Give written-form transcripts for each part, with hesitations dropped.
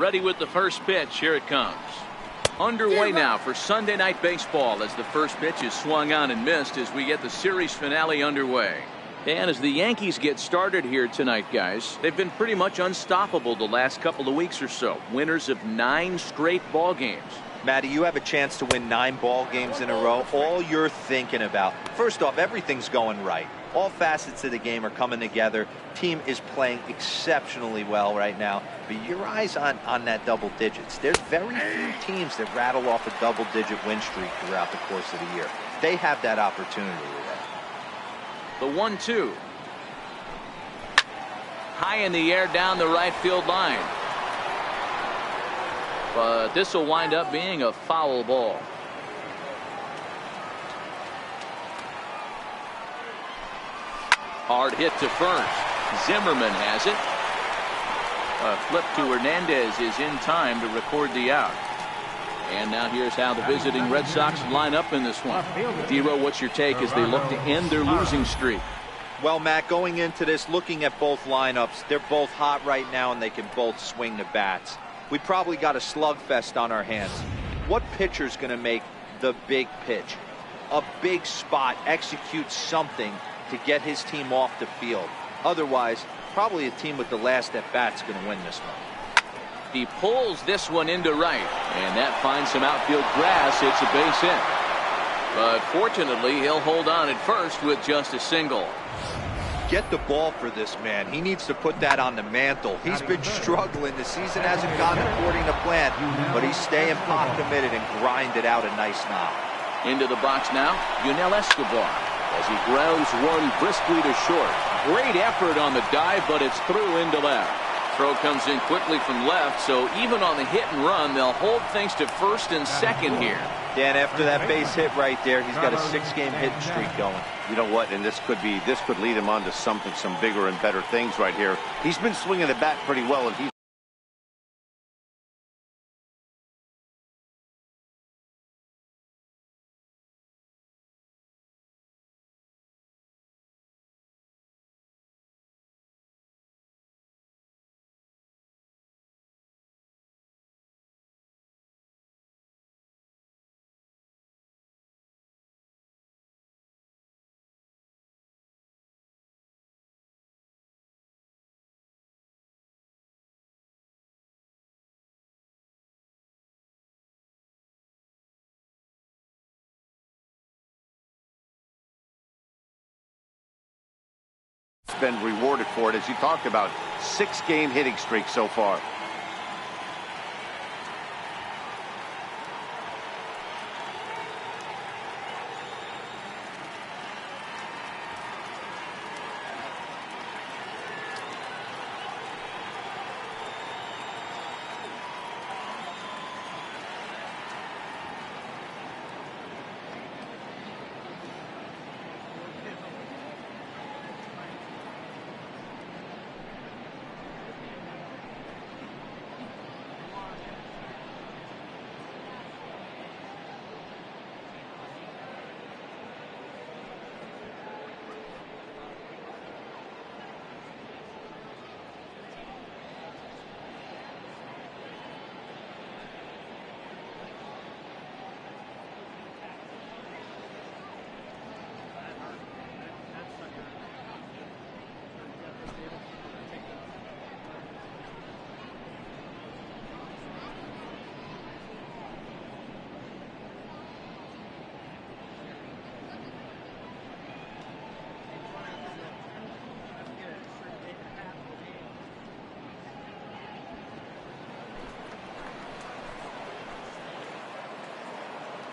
Ready with the first pitch. Here it comes. Underway now for Sunday Night Baseball as the first pitch is swung on and missed as we get the series finale underway. And as the Yankees get started here tonight, guys, they've been pretty much unstoppable the last couple of weeks or so. Winners of 9 straight ball games. Matty, you have a chance to win 9 ball games in a row. All you're thinking about, first off, everything's going right. All facets of the game are coming together. Team is playing exceptionally well right now. But your eyes on that double digits. There's very few teams that rattle off a double-digit win streak throughout the course of the year. They have that opportunity today. The 1-2. High in the air down the right field line. But this will wind up being a foul ball. Hard hit to first. Zimmerman has it. A flip to Hernandez is in time to record the out. And now here's how the visiting Red Sox line up in this one. Dero, what's your take as they look to end their losing streak? Well, Matt, going into this, looking at both lineups, they're both hot right now and they can both swing the bats. We probably got a slugfest on our hands. What pitcher's going to make the big pitch? A big spot, execute something to get his team off the field. Otherwise, probably a team with the last at bat's going to win this one. He pulls this one into right, and that finds some outfield grass. It's a base hit. But fortunately, he'll hold on at first with just a single. Get the ball for this man. He needs to put that on the mantle. He's been struggling. The season hasn't gone according to plan, but he's staying pot committed and grinded out a nice knock. Into the box now, Yunel Escobar as he grounds one briskly to short. Great effort on the dive, but it's through into left. Throw comes in quickly from left, so even on the hit and run, they'll hold things to first and second here. Dan, after that base hit right there, he's got a 6-game hitting streak going. You know what? And this could lead him on to some bigger and better things right here. He's been swinging the bat pretty well, and he's been rewarded for it, as you talked about. 6-game hitting streak so far.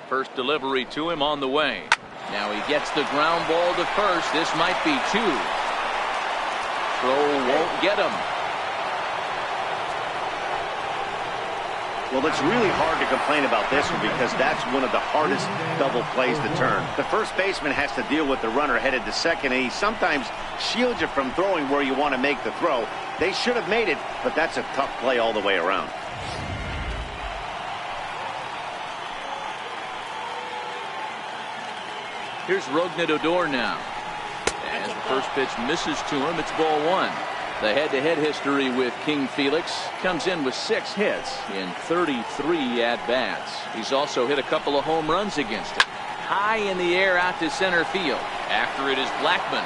First delivery to him on the way. Now he gets the ground ball to first. This might be 2. Throw won't get him. Well, it's really hard to complain about this one because that's one of the hardest double plays to turn. The first baseman has to deal with the runner headed to second, and he sometimes shields you from throwing where you want to make the throw. They should have made it, but that's a tough play all the way around. Here's Rougned Odor now. As the first pitch misses to him, it's ball 1. The head-to-head history with King Felix comes in with 6 hits in 33 at-bats. He's also hit a couple of home runs against him. High in the air out to center field. After it is Blackman.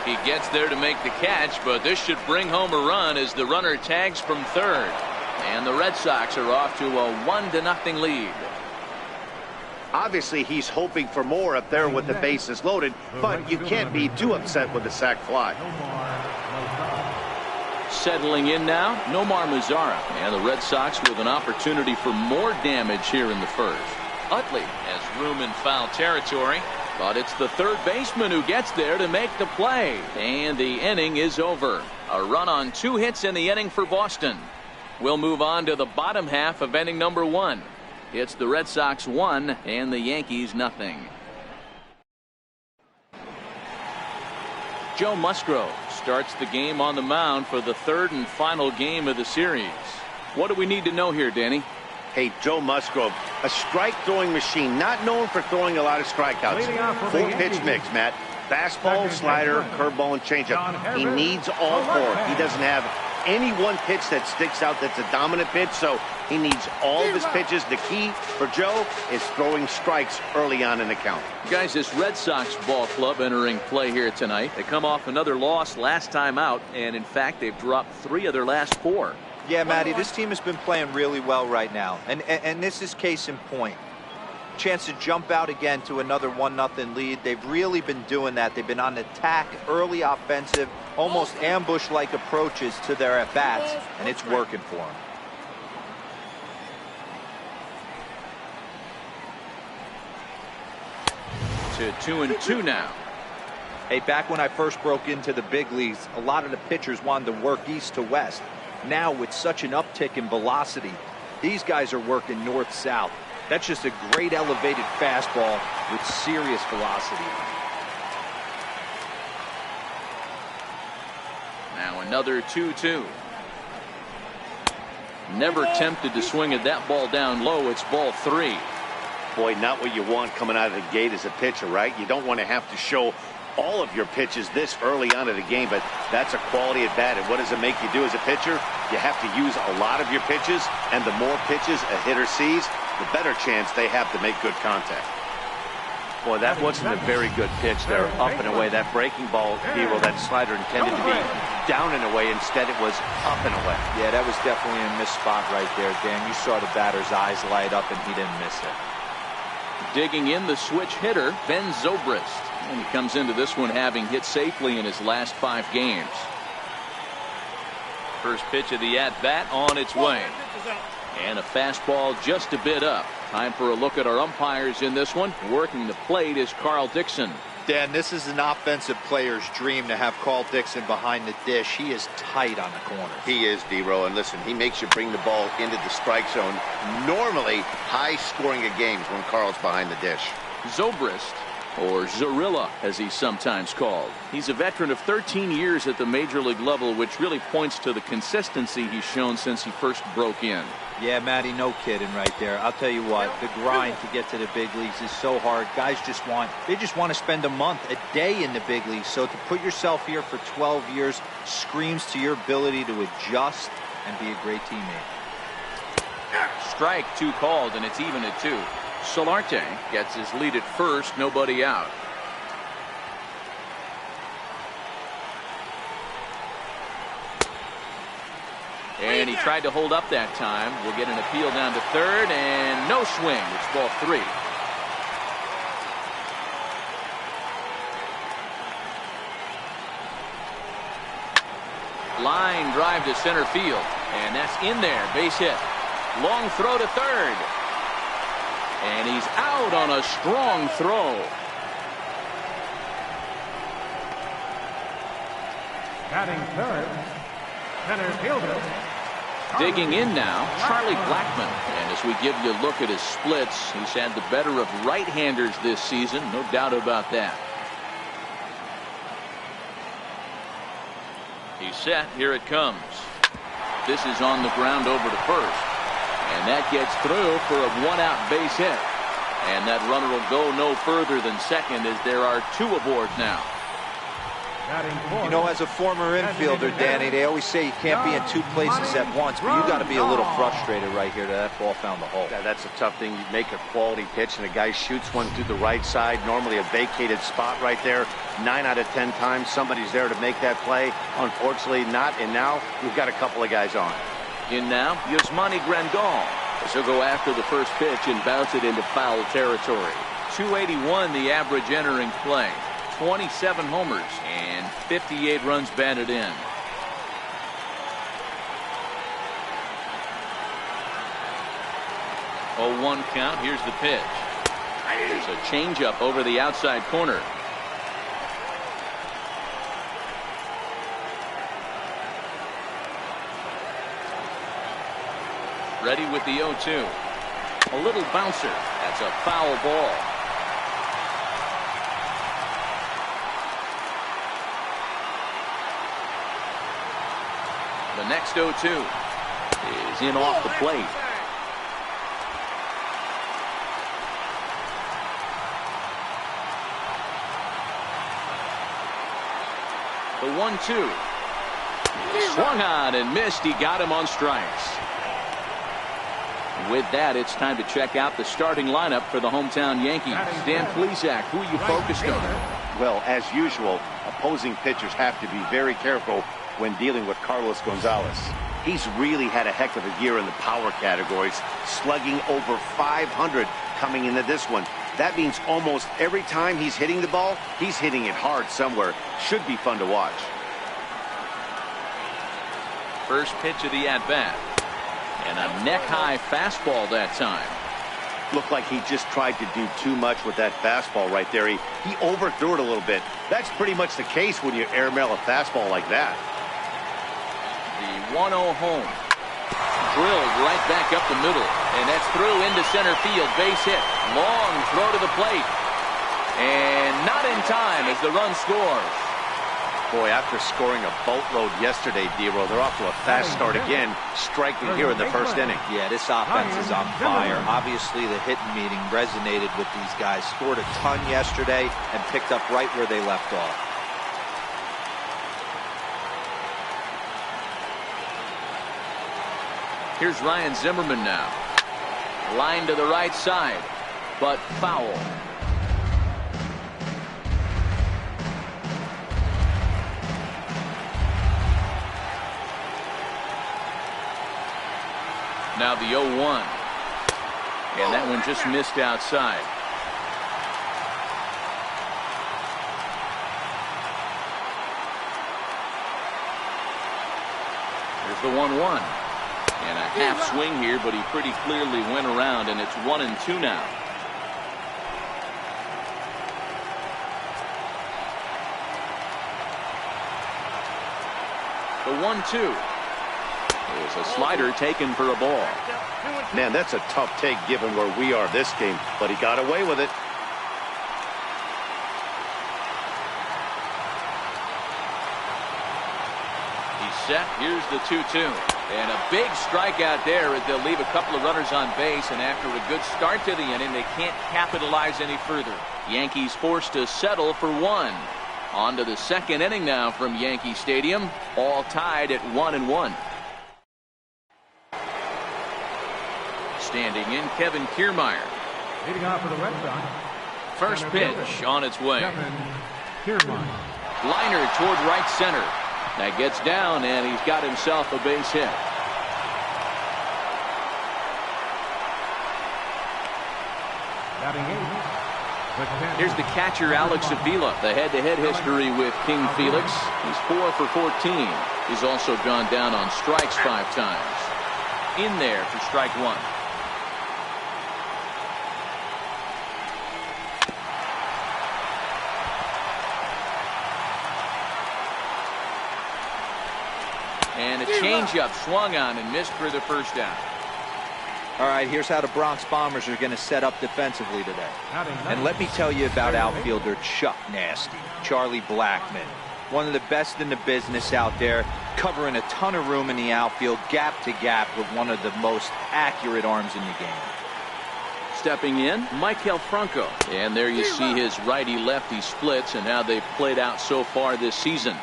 He gets there to make the catch, but this should bring home a run as the runner tags from third. And the Red Sox are off to a 1-0 lead. Obviously, he's hoping for more up there with the bases loaded, but you can't be too upset with the sac fly. Settling in now, Nomar Mazara. And the Red Sox with an opportunity for more damage here in the first. Utley has room in foul territory, but it's the third baseman who gets there to make the play. And the inning is over. A run on 2 hits in the inning for Boston. We'll move on to the bottom half of inning number 1. It's the Red Sox 1 and the Yankees 0. Joe Musgrove starts the game on the mound for the 3rd and final game of the series. What do we need to know here, Danny? Hey, Joe Musgrove, a strike-throwing machine, not known for throwing a lot of strikeouts. 4-pitch mix, Matt. Fastball, slider, curveball, and changeup. He needs all 4. He doesn't have any one pitch that sticks out that's a dominant pitch, so he needs all of his pitches. The key for Joe is throwing strikes early on in the count. Guys, this Red Sox ball club entering play here tonight. They come off another loss last time out, and in fact, they've dropped 3 of their last 4. Yeah, Matty, this team has been playing really well right now, and this is case in point. Chance to jump out again to another 1-0 lead. They've really been doing that. They've been on attack, early offensive, almost ambush-like approaches to their at-bats, and it's working for them. To 2-2 now. Hey, back when I first broke into the big leagues, a lot of the pitchers wanted to work east to west. Now, with such an uptick in velocity, these guys are working north-south. That's just a great elevated fastball with serious velocity. Now another 2-2. Never tempted to swing at that ball down low. It's ball 3. Boy, not what you want coming out of the gate as a pitcher, right? You don't want to have to show all of your pitches this early on in the game, but that's a quality at bat. And what does it make you do as a pitcher? You have to use a lot of your pitches, and the more pitches a hitter sees, the better chance they have to make good contact. Boy, that wasn't a very good pitch there, up and away. That breaking ball, Hero, that slider intended to be down and away. Instead, it was up and away. Yeah, that was definitely a missed spot right there, Dan. You saw the batter's eyes light up, and he didn't miss it. Digging in the switch hitter, Ben Zobrist. And he comes into this one having hit safely in his last 5 games. First pitch of the at-bat on its way. And a fastball just a bit up. Time for a look at our umpires in this one. Working the plate is Carl Dixon. Dan, this is an offensive player's dream to have Carl Dixon behind the dish. He is tight on the corner. He is, D-Row, and listen, he makes you bring the ball into the strike zone. Normally, high scoring of games when Carl's behind the dish. Zobrist, or Zorilla as he's sometimes called. He's a veteran of 13 years at the major league level, which really points to the consistency he's shown since he first broke in. Yeah, Matty, no kidding right there. I'll tell you what, the grind to get to the big leagues is so hard. Guys just want to spend a month, a day in the big leagues. So to put yourself here for 12 years screams to your ability to adjust and be a great teammate. Strike 2 called, and it's even at 2. Solarte gets his lead at first, nobody out. And he tried to hold up that time. We'll get an appeal down to third, and no swing. It's ball 3. Line drive to center field, and that's in there. Base hit. Long throw to third. And he's out on a strong throw. Batting third, center fielder. Digging in now, Charlie Blackman. And as we give you a look at his splits, he's had the better of right-handers this season, no doubt about that. He's set. Here it comes. This is on the ground over to first. And that gets through for a 1-out base hit. And that runner will go no further than second as there are 2 aboard now. You know, as a former infielder, Danny, they always say you can't be in two places at once, but you got to be a little frustrated right here that that ball found the hole. Yeah, that's a tough thing. You make a quality pitch and a guy shoots one through the right side, normally a vacated spot right there. 9 out of 10 times somebody's there to make that play. Unfortunately not, and now we've got a couple of guys on. In now, Yasmani Grandal. As he'll go after the first pitch and bounce it into foul territory. 281 the average entering play. 27 homers and 58 runs batted in. Oh, 1 count. Here's the pitch. There's a changeup over the outside corner. Ready with the 0-2. A little bouncer. That's a foul ball. The next 0-2 is in off the plate. The 1-2. Swung on and missed. He got him on strikes. With that, it's time to check out the starting lineup for the hometown Yankees. Dan Plesac, who are you focused on? Well, as usual, opposing pitchers have to be very careful when dealing with Carlos Gonzalez. He's really had a heck of a year in the power categories, slugging over 500 coming into this one. That means almost every time he's hitting the ball, he's hitting it hard somewhere. Should be fun to watch. First pitch of the at-bat. And a neck-high fastball that time. Looked like he just tried to do too much with that fastball right there. He overthrew it a little bit. That's pretty much the case when you airmail a fastball like that. The 1-0 home. Drilled right back up the middle. And that's through into center field. Base hit. Long throw to the plate. And not in time as the run scores. Boy, after scoring a boatload yesterday, D-Row, they're off to a fast start again, striking here in the first inning. Yeah, this offense is on fire. Obviously, the hitting meeting resonated with these guys. Scored a ton yesterday and picked up right where they left off. Here's Ryan Zimmerman now. Line to the right side, but foul. Now the 0-1. And that one just missed outside. Here's the 1-1. And a half swing here, but he pretty clearly went around, and it's 1-2 now. The 1-2. Is a slider taken for a ball. Man, that's a tough take given where we are this game, but he got away with it. He's set. Here's the 2-2. And a big strikeout there as they'll leave a couple of runners on base, and after a good start to the inning, they can't capitalize any further. Yankees forced to settle for 1. On to the second inning now from Yankee Stadium, all tied at 1-1. Standing in, Kevin Kiermaier. Leading off for the Red Sox. First pitch on its way. Kiermaier. Liner toward right center. That gets down, and he's got himself a base hit. Here's the catcher, Alex Avila. The head-to-head history with King Felix. He's 4 for 14. He's also gone down on strikes 5 times. In there for strike 1. And a changeup swung on and missed for the first out. All right, here's how the Bronx Bombers are going to set up defensively today. And let me tell you about outfielder Chuck Nasty, Charlie Blackmon. One of the best in the business out there, covering a ton of room in the outfield, gap to gap, with one of the most accurate arms in the game. Stepping in, Michael Franco. And there you see his righty-lefty splits and how they've played out so far this season.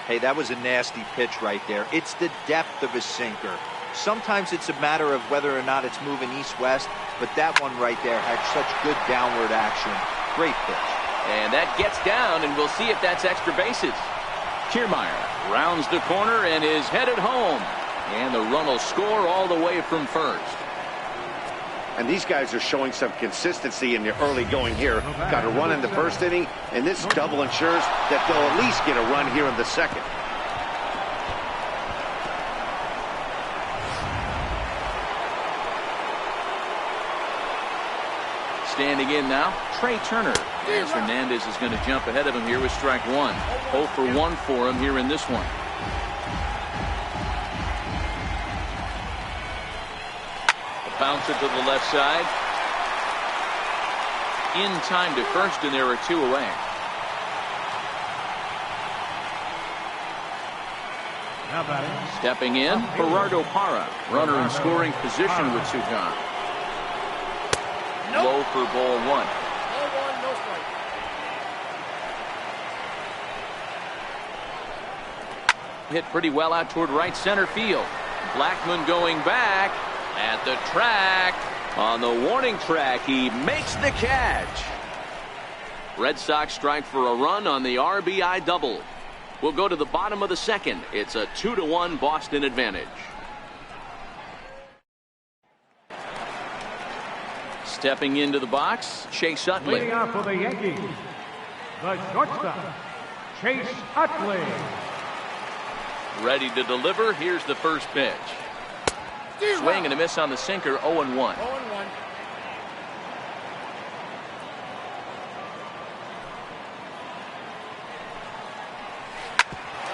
Hey, that was a nasty pitch right there. It's the depth of his sinker. Sometimes it's a matter of whether or not it's moving east-west, but that one right there had such good downward action. Great pitch. And that gets down, and we'll see if that's extra bases. Kiermaier rounds the corner and is headed home. And the run will score all the way from first. And these guys are showing some consistency in the early going here. Got a run in the first inning, and this double ensures that they'll at least get a run here in the second. Standing in now, Trey Turner. As Hernandez is going to jump ahead of him here with strike one. 0 for 1 for him here in this one. Bouncer to the left side. In time to first, and there are 2 away. Now batting. Stepping in, Gerardo Parra. Runner in scoring position with 2 gone. Low for ball 1. No strike. Hit pretty well out toward right center field. Blackmon going back. At the track, on the warning track, he makes the catch. Red Sox strike for a run on the RBI double. We'll go to the bottom of the second. It's a 2-1 Boston advantage. Stepping into the box, Chase Utley. Leading off for the Yankees, the shortstop, Chase Utley. Ready to deliver. Here's the first pitch. Swing and a miss on the sinker, 0-1. 0-1.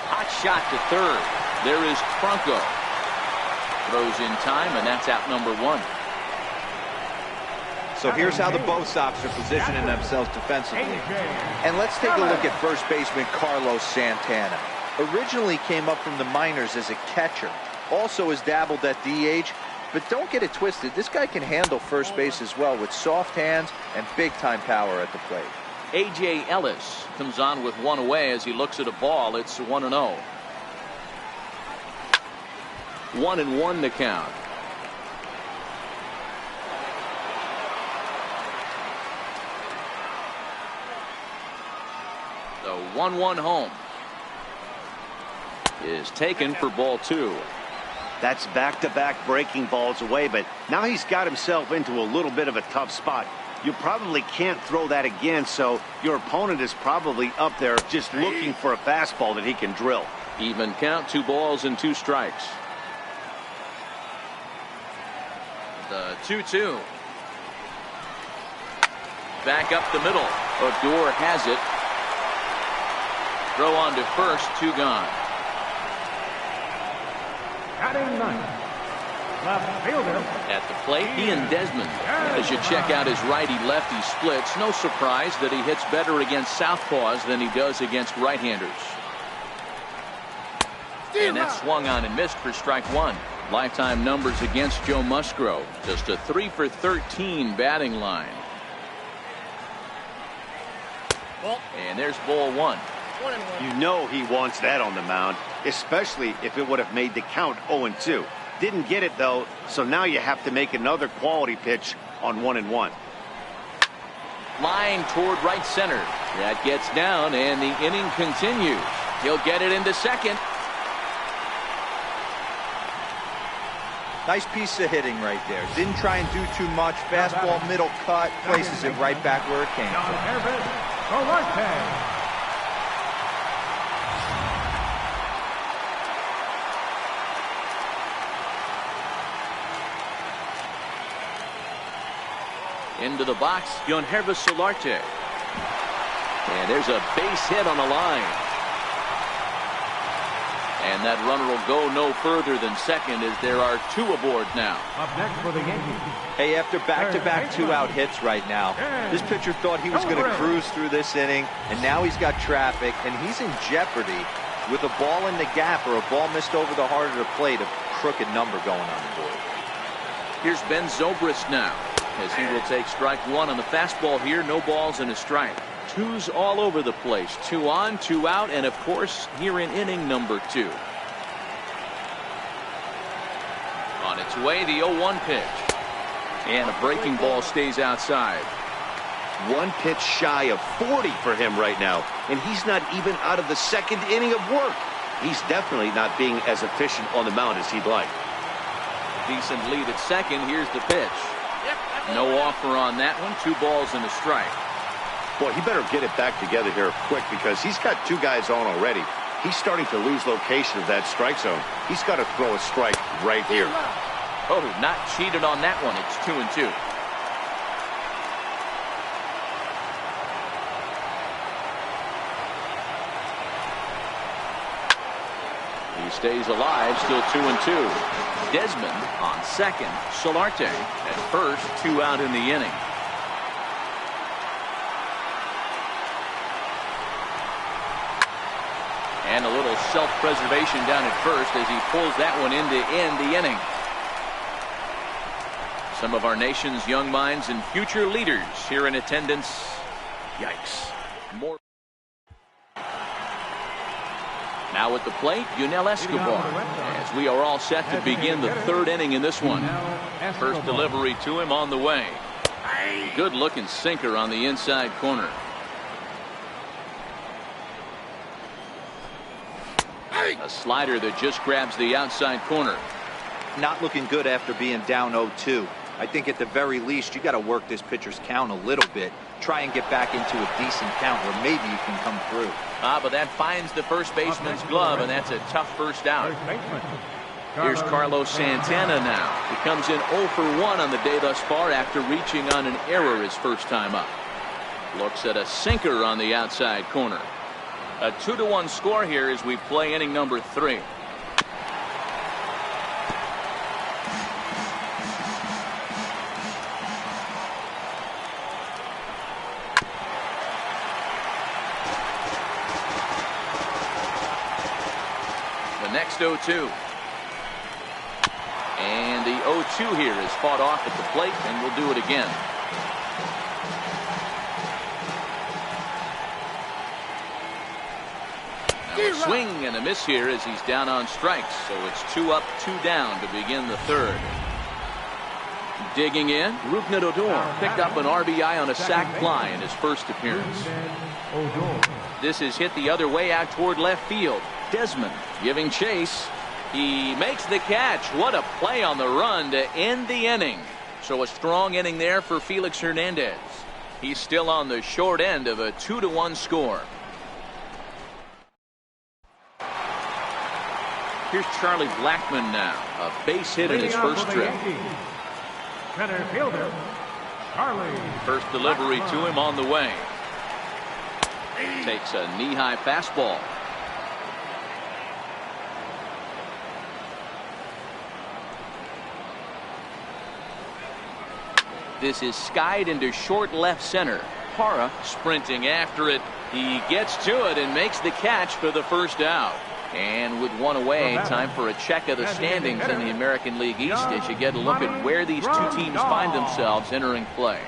Hot shot to third. There is Franco. Throws in time, and that's out number 1. So here's how the both Sox are positioning themselves defensively. And let's take a look at first baseman Carlos Santana. Originally came up from the minors as a catcher. Also has dabbled at DH, but don't get it twisted. This guy can handle first base as well with soft hands and big-time power at the plate. A.J. Ellis comes on with 1 away as he looks at a ball. It's 1-0. 1-1 to count. The 1-1 home is taken for ball 2. That's back-to-back breaking balls away, but now he's got himself into a little bit of a tough spot. You probably can't throw that again, so your opponent is probably up there just looking for a fastball that he can drill. Even count, 2 balls and 2 strikes. The 2-2. Back up the middle. Odor has it. Throw on to first, 2 gone. Batting ninth, left fielder. At the plate, Ian Desmond. As you check out his righty-lefty splits, no surprise that he hits better against southpaws than he does against right-handers. And that swung on and missed for strike 1. Lifetime numbers against Joe Musgrove. Just a 3 for 13 batting line. And there's ball 1. 1-1. You know he wants that on the mound, especially if it would have made the count 0-2. Didn't get it, though, so now you have to make another quality pitch on 1-1. Line toward right center. That gets down, and the inning continues. He'll get it into second. Nice piece of hitting right there. Didn't try and do too much. Fastball, middle cut, places it right back where it came from. Into the box, Yonhervis Solarte. And there's a base hit on the line. And that runner will go no further than second as there are 2 aboard now. Up next for the Yankees. Hey, after back-to-back 2-out hits right now, this pitcher thought he was going to cruise through this inning, and now he's got traffic, and he's in jeopardy with a ball in the gap or a ball missed over the heart of the plate, a crooked number going on the board. Here's Ben Zobrist now. as he will take strike one on the fastball here. No balls and a strike. Twos all over the place. 2 on, 2 out, and of course here in inning number 2. On its way, the 0-1 pitch. And a breaking ball stays outside. 1 pitch shy of 40 for him right now, and he's not even out of the 2nd inning of work. He's definitely not being as efficient on the mound as he'd like. Decent lead at second. Here's the pitch. No offer on that one. 2 balls and a strike. Boy, he better get it back together here quick because he's got 2 guys on already. He's starting to lose location of that strike zone. He's got to throw a strike right here. Oh, not cheated on that one. It's 2-2. He stays alive, still 2-2. Desmond on second. Solarte at first. 2 out in the inning. And a little self-preservation down at first as he pulls that one in to end the inning. Some of our nation's young minds and future leaders here in attendance. Yikes. More. Now at the plate, Yunel Escobar, as we are all set to begin the 3rd inning in this one. First delivery to him on the way. Good looking sinker on the inside corner. A slider that just grabs the outside corner. Not looking good after being down 0-2. I think at the very least you got to work this pitcher's count a little bit. Try and get back into a decent count where maybe you can come through. But that finds the first baseman's glove, and that's a tough first out. Here's Carlos Santana now. He comes in 0 for 1 on the day thus far after reaching on an error his first time up. Looks at a sinker on the outside corner. A 2-1 score here as we play inning number 3. The next 0-2. And the 0-2 here is fought off at the plate, and we'll do it again. A swing and a miss here as he's down on strikes. So it's 2 up, 2 down to begin the 3rd. Digging in, Rougned Odor picked up an RBI on a sac fly in his first appearance. This is hit the other way out toward left field. Desmond giving chase. He makes the catch. What a play on the run to end the inning. So a strong inning there for Felix Hernandez. He's still on the short end of a 2-1 score. Here's Charlie Blackmon now, a base hit in his first trip. Center fielder, Charlie. First delivery to him on the way. Takes a knee-high fastball. This is skied into short left center. Parra sprinting after it. He gets to it and makes the catch for the first out. And with 1 away, time for a check of the standings in the American League East as you get a look at where these 2 teams find themselves entering play.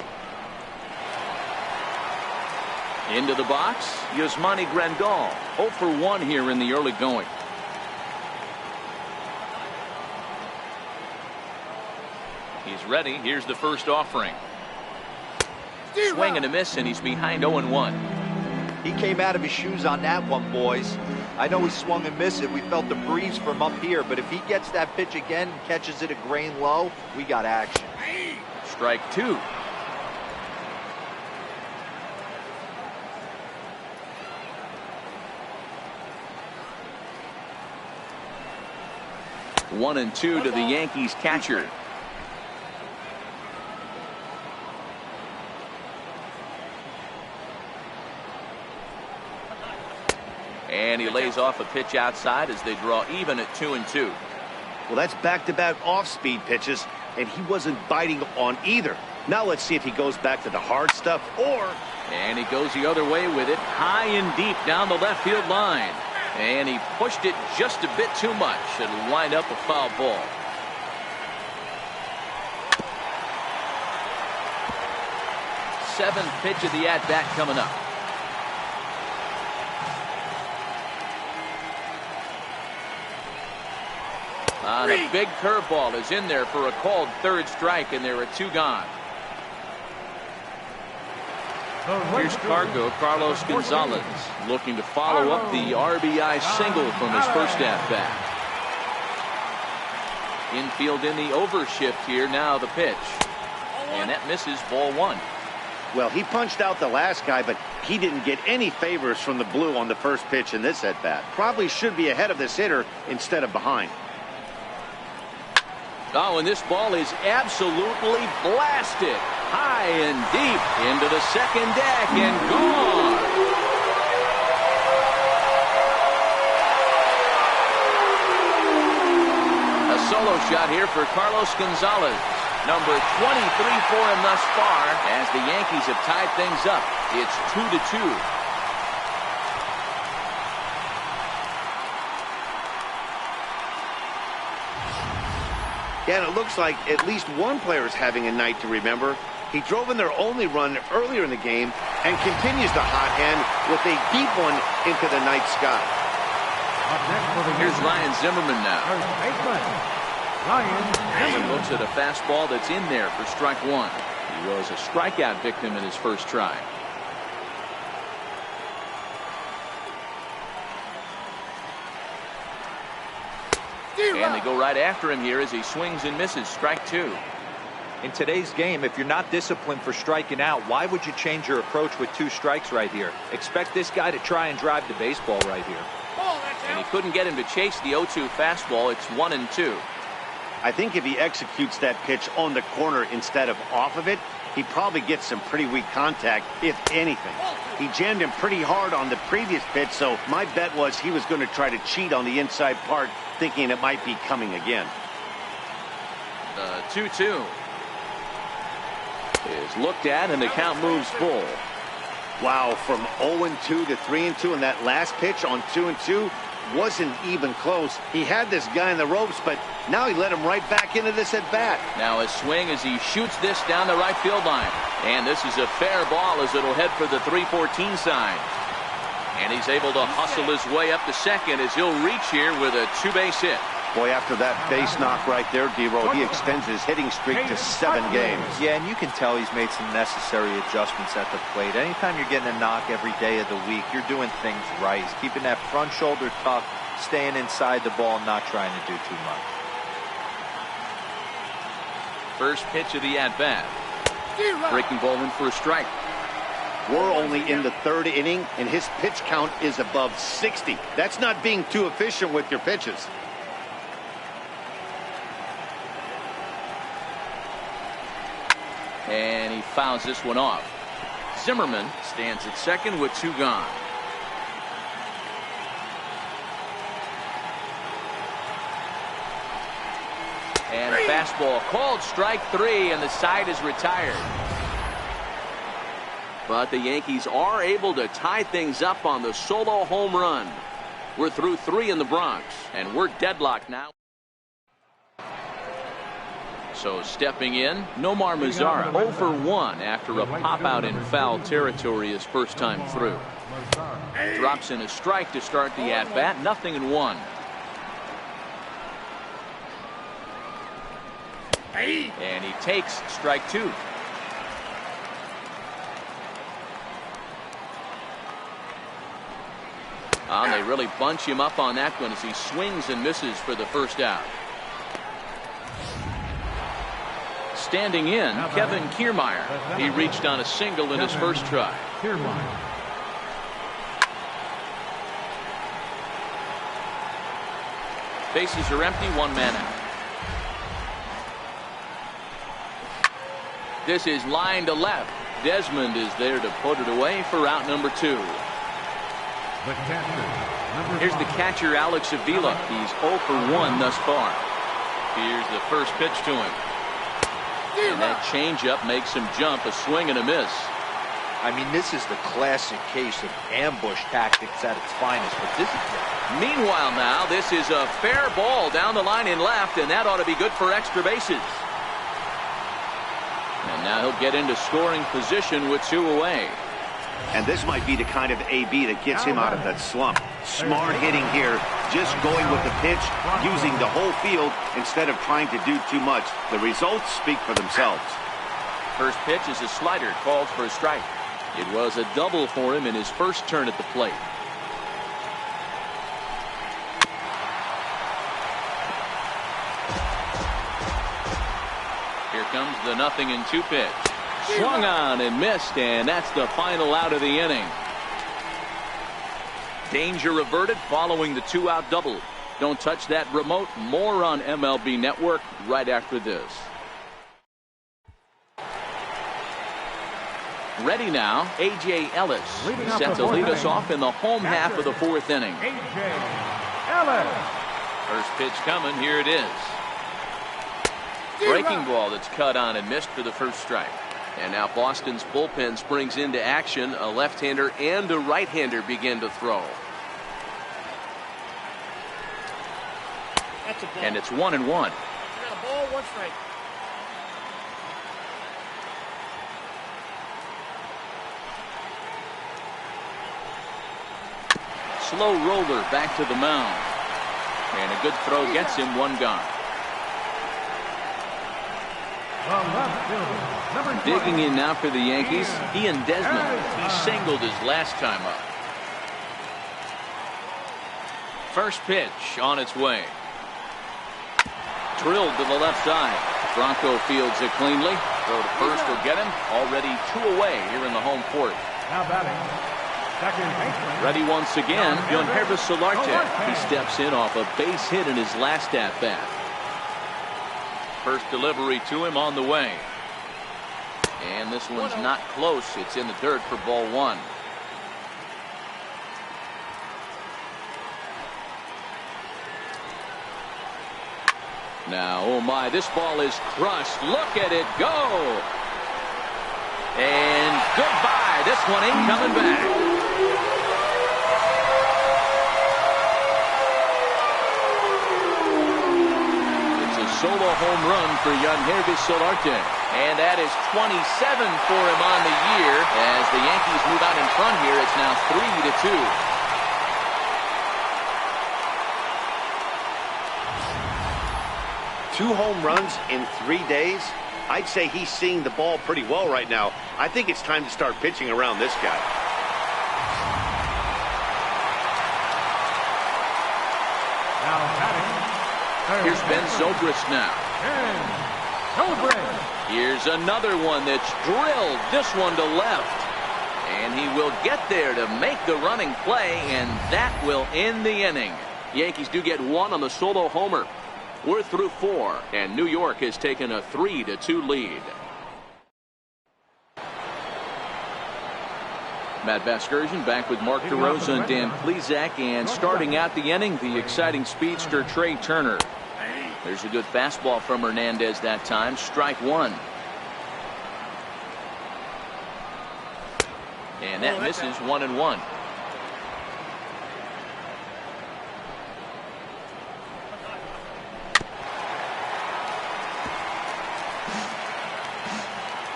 Into the box, Yasmani Grandal, 0 for 1 here in the early going. He's ready. Here's the first offering. Swing and a miss, and he's behind 0-1. He came out of his shoes on that one, boys. I know he swung and missed it. We felt the breeze from up here, but if he gets that pitch again and catches it a grain low, we got action. Strike 2. One and 2 to the Yankees catcher. And he lays off a pitch outside as they draw even at 2-2. Well, that's back-to-back off-speed pitches, and he wasn't biting on either. Now let's see if he goes back to the hard stuff or... And he goes the other way with it, high and deep down the left field line. And he pushed it just a bit too much. It'll wind up a foul ball. seventh pitch of the at-bat coming up. A big curveball is in there for a called third strike, and there are 2 gone. Here's Carlos Gonzalez looking to follow up the RBI single from his first at-bat. Infield in the overshift here. Now the pitch. And that misses, ball 1. Well, he punched out the last guy, but he didn't get any favors from the blue on the first pitch in this at-bat. Probably should be ahead of this hitter instead of behind. Oh, and this ball is absolutely blasted high and deep into the second deck and gone. A solo shot here for Carlos Gonzalez. Number 23 for him thus far as the Yankees have tied things up. It's 2-2. Yeah, and it looks like at least one player is having a night to remember. He drove in their only run earlier in the game and continues the hot hand with a deep one into the night sky. Here's Ryan Zimmerman now. He looks at a fastball that's in there for strike 1. He was a strikeout victim in his first try. And they go right after him here as he swings and misses. Strike 2. In today's game, if you're not disciplined for striking out, why would you change your approach with 2 strikes right here? Expect this guy to try and drive the baseball right here. And he couldn't get him to chase the 0-2 fastball. It's 1-2. I think if he executes that pitch on the corner instead of off of it, he probably gets some pretty weak contact, if anything. He jammed him pretty hard on the previous pitch, so my bet was he was going to try to cheat on the inside part, thinking it might be coming again. 2-2 is looked at, and the count moves full. Wow, from 0-2 to 3-2, and that last pitch on 2-2 wasn't even close. He had this guy in the ropes, but now he let him right back into this at bat. Now a swing as he shoots this down the right field line, and this is a fair ball as it'll head for the 3-14 sign. And he's able to hustle his way up to second as he'll reach here with a 2-base hit. Boy, after that base knock right there, D-Roll, he extends his hitting streak to 7 games. Yeah, and you can tell he's made some necessary adjustments at the plate. Anytime you're getting a knock every day of the week, you're doing things right. He's keeping that front shoulder tucked, staying inside the ball, not trying to do too much. First pitch of the at-bat. Breaking ball in for a strike. We're only in the 3rd inning, and his pitch count is above 60. That's not being too efficient with your pitches. And he fouls this one off. Zimmerman stands at second with 2 gone. And a fastball called strike 3, and the side is retired. But the Yankees are able to tie things up on the solo home run. We're through 3 in the Bronx, and we're deadlocked now. So stepping in, Nomar Mazara 0 for 1 after a pop out in foul territory his first time through. Drops in a strike to start the at-bat, 0-1. And he takes strike 2. They really bunch him up on that one as he swings and misses for the first out. Standing in, Kevin Kiermaier. He reached on a single in his first try. Bases are empty, 1 man out. This is line to left. Desmond is there to put it away for out number 2. Here's the catcher, Alex Avila. He's 0 for 1 thus far. Here's the first pitch to him. And that changeup makes him jump, a swing and a miss. I mean, this is the classic case of ambush tactics at its finest. But this is Meanwhile now, this is a fair ball down the line in left, and that ought to be good for extra bases. And now he'll get into scoring position with 2 away. And this might be the kind of AB that gets him out of that slump. Smart hitting here, just going with the pitch, using the whole field instead of trying to do too much. The results speak for themselves. First pitch is a slider, called for a strike. It was a double for him in his first turn at the plate. Here comes the 0-2 pitch. Swung on and missed, and that's the final out of the inning. Danger averted following the 2-out double. Don't touch that remote. More on MLB Network right after this. Ready now, A.J. Ellis set to lead us off in the home half of the 4th inning. A.J. Ellis. First pitch coming. Here it is. Breaking ball that's cut on and missed for the first strike. And now Boston's bullpen springs into action. A left-hander and a right-hander begin to throw. That's a ball. And it's 1-1. You got a ball, 1 strike. Slow roller back to the mound. And a good throw gets him 1 gone. The left fielder, number 20. Digging in now for the Yankees, Ian Desmond. He singled his last time up. First pitch on its way. Drilled to the left side. Bronco fields it cleanly. Throw to first will get him. Already 2 away here in the home 4th. Now batting, second baseman. Ready once again, Yonhervis Solarte. He steps in off a base hit in his last at-bat. First delivery to him on the way. And this one's not close. It's in the dirt for ball 1. Now, oh my, this ball is crushed. Look at it go. And goodbye. This one ain't coming back. Solo home run for Yonhervis Solarte. And that is 27 for him on the year. As the Yankees move out in front here, it's now 3-2. 2 home runs in 3 days. I'd say he's seeing the ball pretty well right now. I think it's time to start pitching around this guy. Now batting. Here's Ben Zobrist now. Here's another one that's drilled. This one to left. And he will get there to make the running play, and that will end the inning. Yankees do get 1 on the solo homer. We're through 4, and New York has taken a 3-2 lead. Matt Vasgersian back with Mark DeRosa and Dan Plesac, and starting out the inning, the exciting speedster Trey Turner. There's a good fastball from Hernandez that time. Strike 1. And that misses 1-1.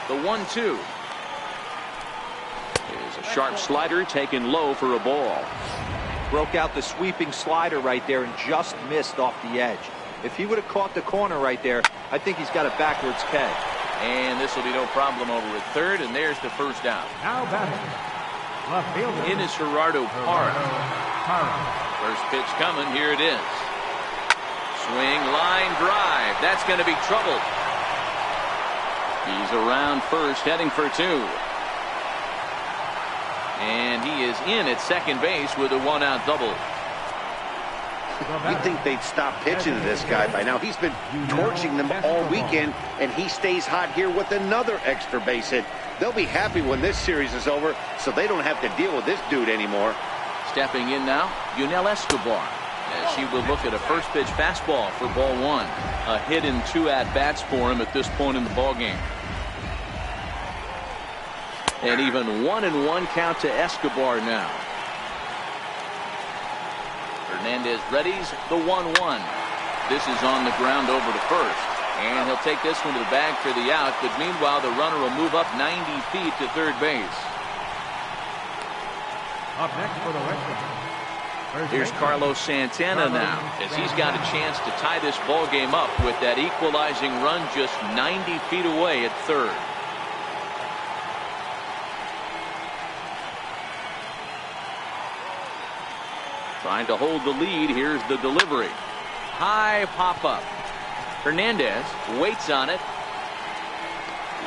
The 1-2 is a sharp slider taken low for a ball. Broke out the sweeping slider right there and just missed off the edge. If he would have caught the corner right there, I think he's got a backwards K. And this will be no problem over at third, and there's the first out. Now batting, left fielder. In is Gerardo Parra. First pitch coming. Here it is. Swing, line drive. That's going to be trouble. He's around first, heading for 2. And he is in at second base with a 1-out double. You'd think they'd stop pitching to this guy by now. He's been torching them all weekend, and he stays hot here with another extra base hit. They'll be happy when this series is over, so they don't have to deal with this dude anymore. Stepping in now, Yunel Escobar, as she will look at a first pitch fastball for ball 1. A hit in 2 at-bats for him at this point in the ballgame. And even 1-1 count to Escobar now. Hernandez readies the 1-1. This is on the ground over to first. And he'll take this one to the bag for the out, but meanwhile the runner will move up 90 feet to third base. Up next for the Red Sox. Here's Carlos Santana now, as he's got a chance to tie this ball game up with that equalizing run just 90 feet away at third. Trying to hold the lead. Here's the delivery. High pop-up. Hernandez waits on it.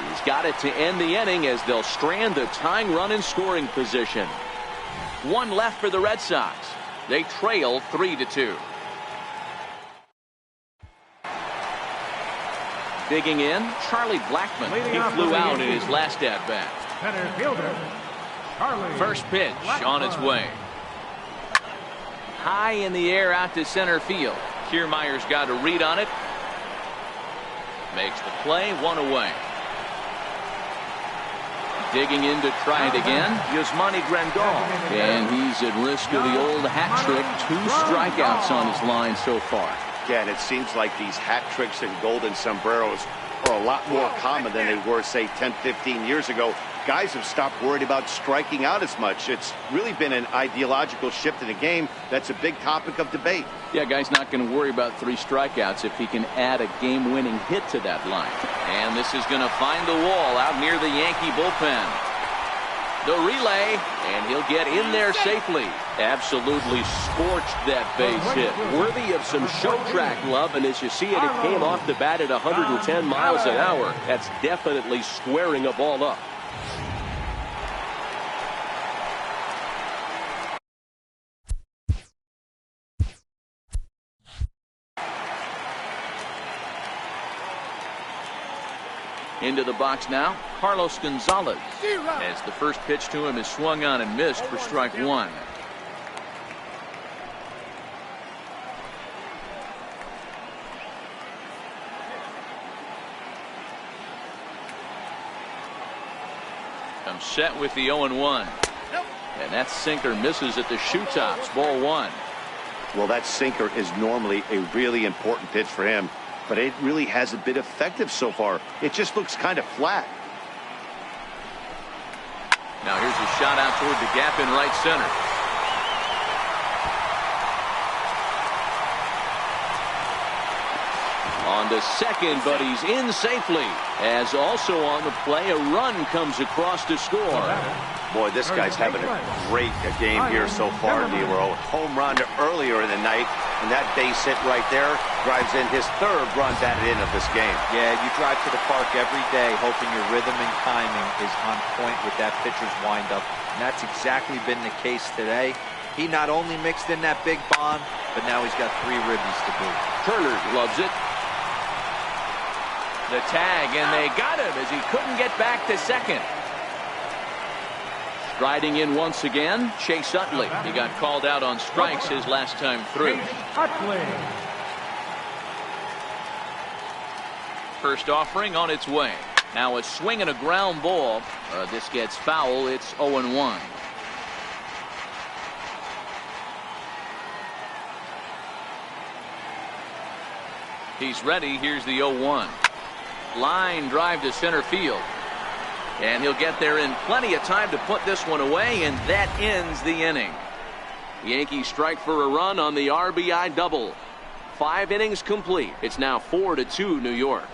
He's got it to end the inning as they'll strand the tying run in scoring position. One left for the Red Sox. They trail 3-2. Digging in, Charlie Blackmon. He flew out in his last at-bat. Center fielder, Charlie. First pitch on its way. High in the air out to center field. Kiermaier's got a read on it. Makes the play, one away. Digging in to try it again, Yasmani Grandal. And he's at risk of the old hat trick. 2 strikeouts on his line so far. Yeah, and it seems like these hat tricks and golden sombreros are a lot more common than they were, say, 10, 15 years ago. Guys have stopped worried about striking out as much. It's really been an ideological shift in the game that's a big topic of debate. Yeah, guy's not going to worry about 3 strikeouts if he can add a game-winning hit to that line. And this is going to find the wall out near the Yankee bullpen. The relay, and he'll get in there safely. Absolutely scorched that base hit. Worthy of some show track love, and as you see it, it came off the bat at 110 miles an hour. That's definitely squaring a ball up. Into the box now, Carlos Gonzalez, as the first pitch to him is swung on and missed for strike 1. Comes set with the 0-1. And that sinker misses at the shoe tops, ball 1. Well, that sinker is normally a really important pitch for him, but it really hasn't been effective so far. It just looks kind of flat. Now here's a shot out toward the gap in right center. On to second, but he's in safely. As also on the play, a run comes across to score. Boy, this guy's having a great game here so far, Nero. Home run earlier in the night, and that base hit right there drives in his 3rd run batted in of this game. Yeah, you drive to the park every day hoping your rhythm and timing is on point with that pitcher's windup, and that's exactly been the case today. He not only mixed in that big bomb, but now he's got 3 ribbies to boot. Turner loves it. The tag, and they got him as he couldn't get back to second. Striding in once again, Chase Utley. He got called out on strikes his last time through. First offering on its way. Now a swing and a ground ball. This gets foul. It's 0-1. He's ready. Here's the 0-1. Line drive to center field. And he'll get there in plenty of time to put this one away, and that ends the inning. The Yankees strike for a run on the RBI double. 5 innings complete. It's now 4-2 New York.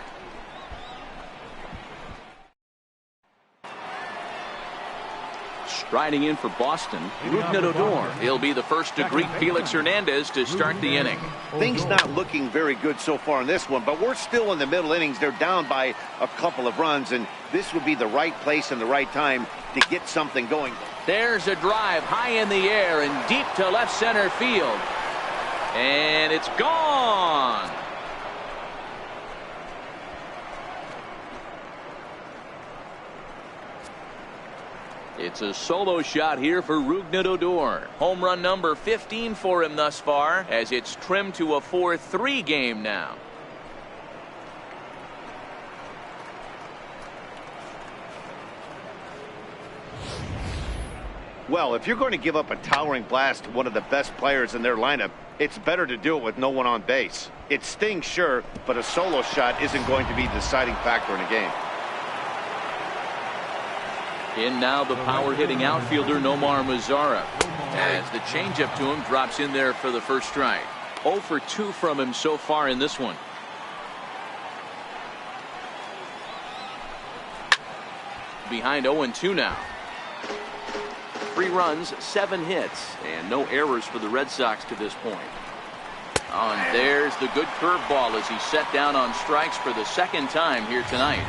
Striding in for Boston, Rougned Odor. He'll be the first to greet Felix Hernandez to start the inning. Things not looking very good so far in this one, but we're still in the middle innings. They're down by a couple of runs, and this would be the right place and the right time to get something going. There's a drive high in the air and deep to left center field. And it's gone. It's a solo shot here for Rougned Odor. Home run number 15 for him thus far, as it's trimmed to a 4-3 game now. Well, if you're going to give up a towering blast to one of the best players in their lineup, It's better to do it with no one on base. It stings, sure, but a solo shot isn't going to be the deciding factor in a game. In now the power-hitting outfielder Nomar Mazara, as the changeup to him drops in there for the first strike. 0 for 2 from him so far in this one. Behind 0-2 now. 3 runs, 7 hits, and no errors for the Red Sox to this point. Oh, and there's the good curveball as he set down on strikes for the second time here tonight.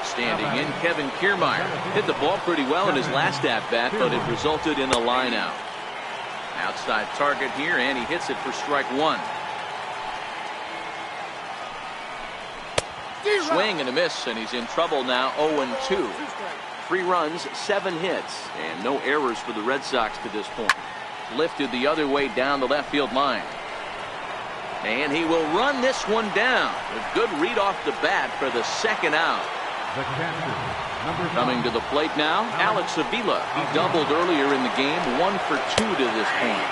Standing in, Kevin Kiermaier hit the ball pretty well in his last at-bat, but it resulted in a line out. Outside target here, and he hits it for strike 1. Swing and a miss, and he's in trouble now. 0-2. 3 runs, 7 hits, and no errors for the Red Sox to this point. Lifted the other way down the left field line. And he will run this one down. A good read off the bat for the second out. Coming to the plate now, Alex Avila. He doubled earlier in the game, 1 for 2 to this point.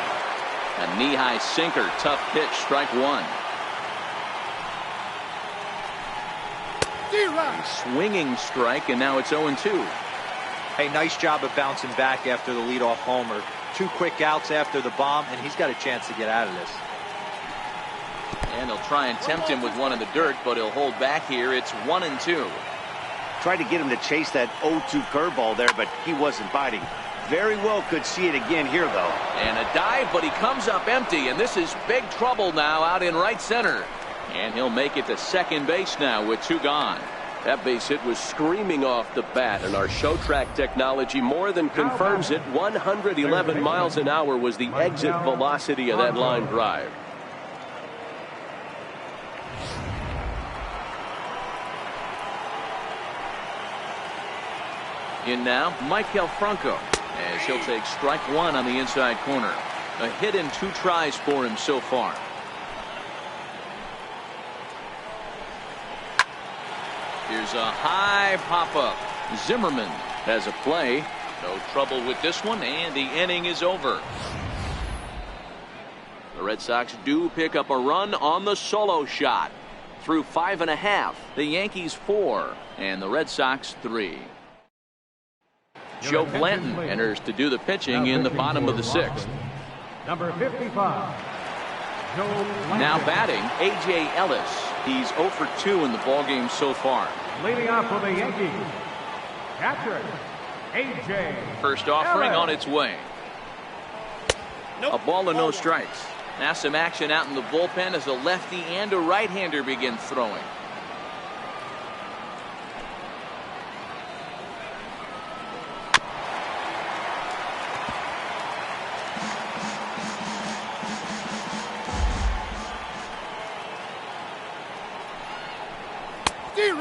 A knee-high sinker, tough pitch, strike 1. A swinging strike, and now it's 0-2. Hey, nice job of bouncing back after the leadoff homer. 2 quick outs after the bomb, and he's got a chance to get out of this. And he'll try and tempt him with one in the dirt, but he'll hold back here. It's 1-2. Tried to get him to chase that 0-2 curveball there, but he wasn't biting. Very well could see it again here, though. And a dive, but he comes up empty, and this is big trouble now out in right center. And he'll make it to second base now with 2 gone. That base hit was screaming off the bat, and our show track technology more than confirms it. 111 miles an hour was the exit velocity of that line drive. In now, Michael Franco, as he'll take strike 1 on the inside corner. A hit in 2 tries for him so far. Here's a high pop-up. Zimmerman has a play. No trouble with this one, and the inning is over. The Red Sox do pick up a run on the solo shot. Through 5.5, the Yankees 4, and the Red Sox 3. Joe Blanton enters to do the pitching in the bottom of the 6th. Number 55. Now batting, A.J. Ellis. He's 0 for 2 in the ballgame so far. Leading off for the Yankees, catcher, A.J. First offering Ellis. on its way. A ball and no strikes. Now some action out in the bullpen as a lefty and a right-hander begin throwing.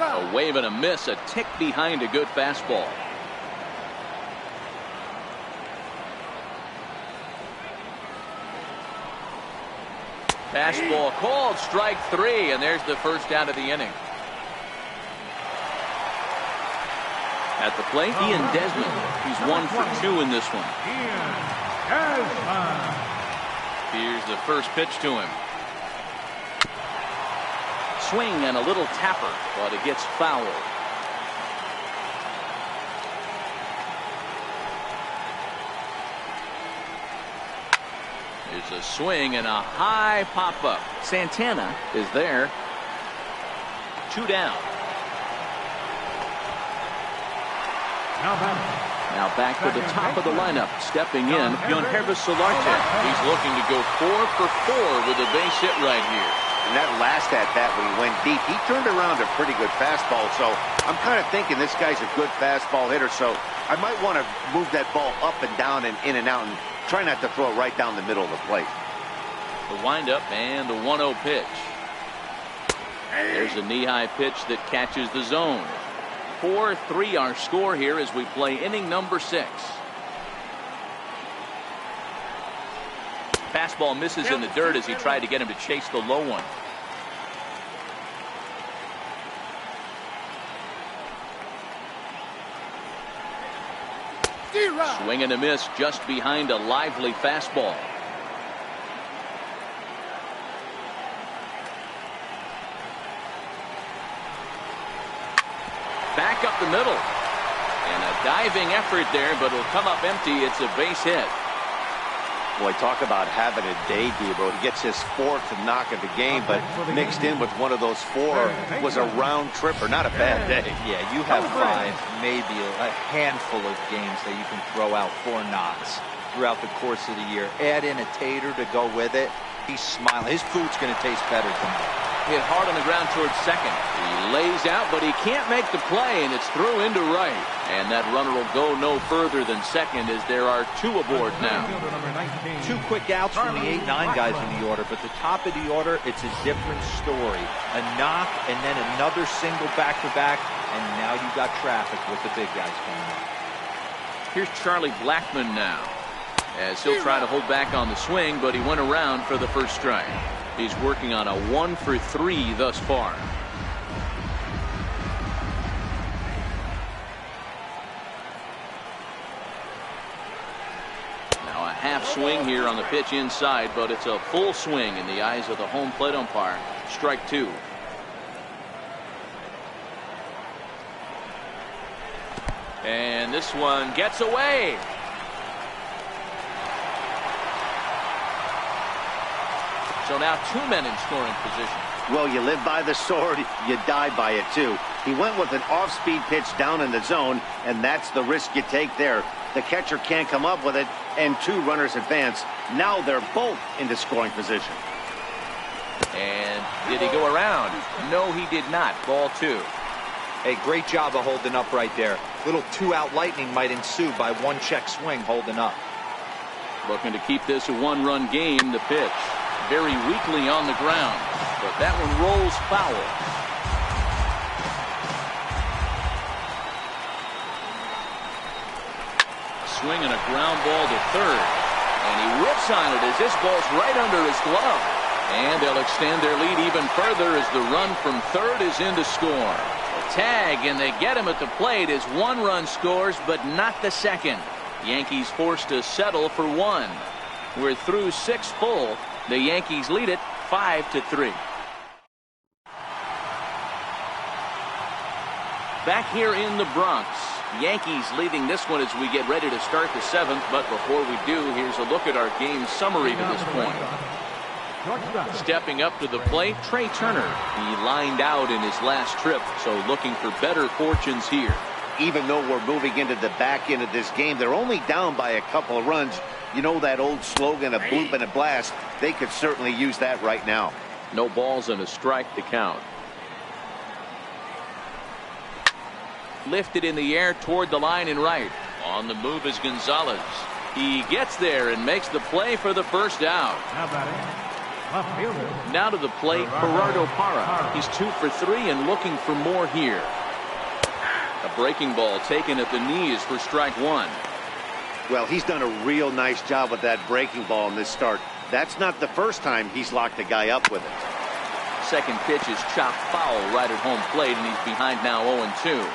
A wave and a miss, a tick behind a good fastball. Fastball called, strike 3, and there's the first out of the inning. At the plate, Ian Desmond. He's 1 for 2 in this one. Here's the first pitch to him. Swing and a little tapper, but it gets fouled. There's a swing and a high pop-up. Santana is there. 2 down. Now back to the top of the lineup. Stepping in, Yonhervis Solarte. He's looking to go 4 for 4 with a base hit right here. And that last at-bat when he went deep, he turned around a pretty good fastball. So I'm kind of thinking this guy's a good fastball hitter. So I might want to move that ball up and down and in and out and try not to throw it right down the middle of the plate. The windup and the 1-0 pitch. There's a knee-high pitch that catches the zone. 4-3 our score here as we play inning number 6. Fastball misses in the dirt as he tried to get him to chase the low one. Swing and a miss just behind a lively fastball. back up the middle. And a diving effort there, but it'll come up empty. It's a base hit. Boy, talk about having a day, Debo. He gets his 4th knock of the game, but mixed in with one of those 4 was a round tripper. Not a bad day. Yeah, you have 5, maybe a handful of games that you can throw out 4 knocks throughout the course of the year. Add in a tater to go with it. He's smiling. His food's going to taste better tonight. Hit hard on the ground towards second. He lays out, but he can't make the play, and it's through into right. And that runner will go no further than second as there are 2 aboard now. 2 quick outs from the 8-9 guys in the order, but the top of the order, it's a different story. A knock and then another single back-to-back, and now you got traffic with the big guys coming up. Here's Charlie Blackmon now, as he'll try to hold back on the swing, but he went around for the first strike. He's working on a 1 for 3 thus far. Now a half swing here on the pitch inside, but it's a full swing in the eyes of the home plate umpire. Strike 2. And this one gets away. So now 2 men in scoring position. Well, you live by the sword, you die by it too. He went with an off-speed pitch down in the zone, and that's the risk you take there. The catcher can't come up with it, and 2 runners advance. Now they're both into scoring position. And did he go around? No, he did not. Ball 2. Hey, great job of holding up right there. Little 2-out lightning might ensue by 1 check swing holding up. Looking to keep this a 1-run game. The pitch very weakly on the ground, but that one rolls foul. Swing and a ground ball to third, and he whips on it as this ball's right under his glove. And they'll extend their lead even further as the run from third is in to score. A tag, and they get him at the plate as 1 run scores, but not the second. Yankees forced to settle for 1. We're through 6 full. The Yankees lead it 5-3. Back here in the Bronx, Yankees leading this one as we get ready to start the 7th. But before we do, here's a look at our game summary to this point. Stepping up to the plate, Trey Turner. He lined out in his last trip, so looking for better fortunes here. Even though we're moving into the back end of this game, they're only down by a couple of runs. You know that old slogan, a bloop and a blast. They could certainly use that right now. No balls and a strike to count. Lifted in the air toward the line and right. On the move is Gonzalez. He gets there and makes the play for the first out. Now to the plate, Gerardo Parra. He's 2 for 3 and looking for more here. A breaking ball taken at the knees for strike 1. Well, he's done a real nice job with that breaking ball in this start. That's not the first time he's locked a guy up with it. Second pitch is chopped foul right at home plate, and he's behind now 0-2.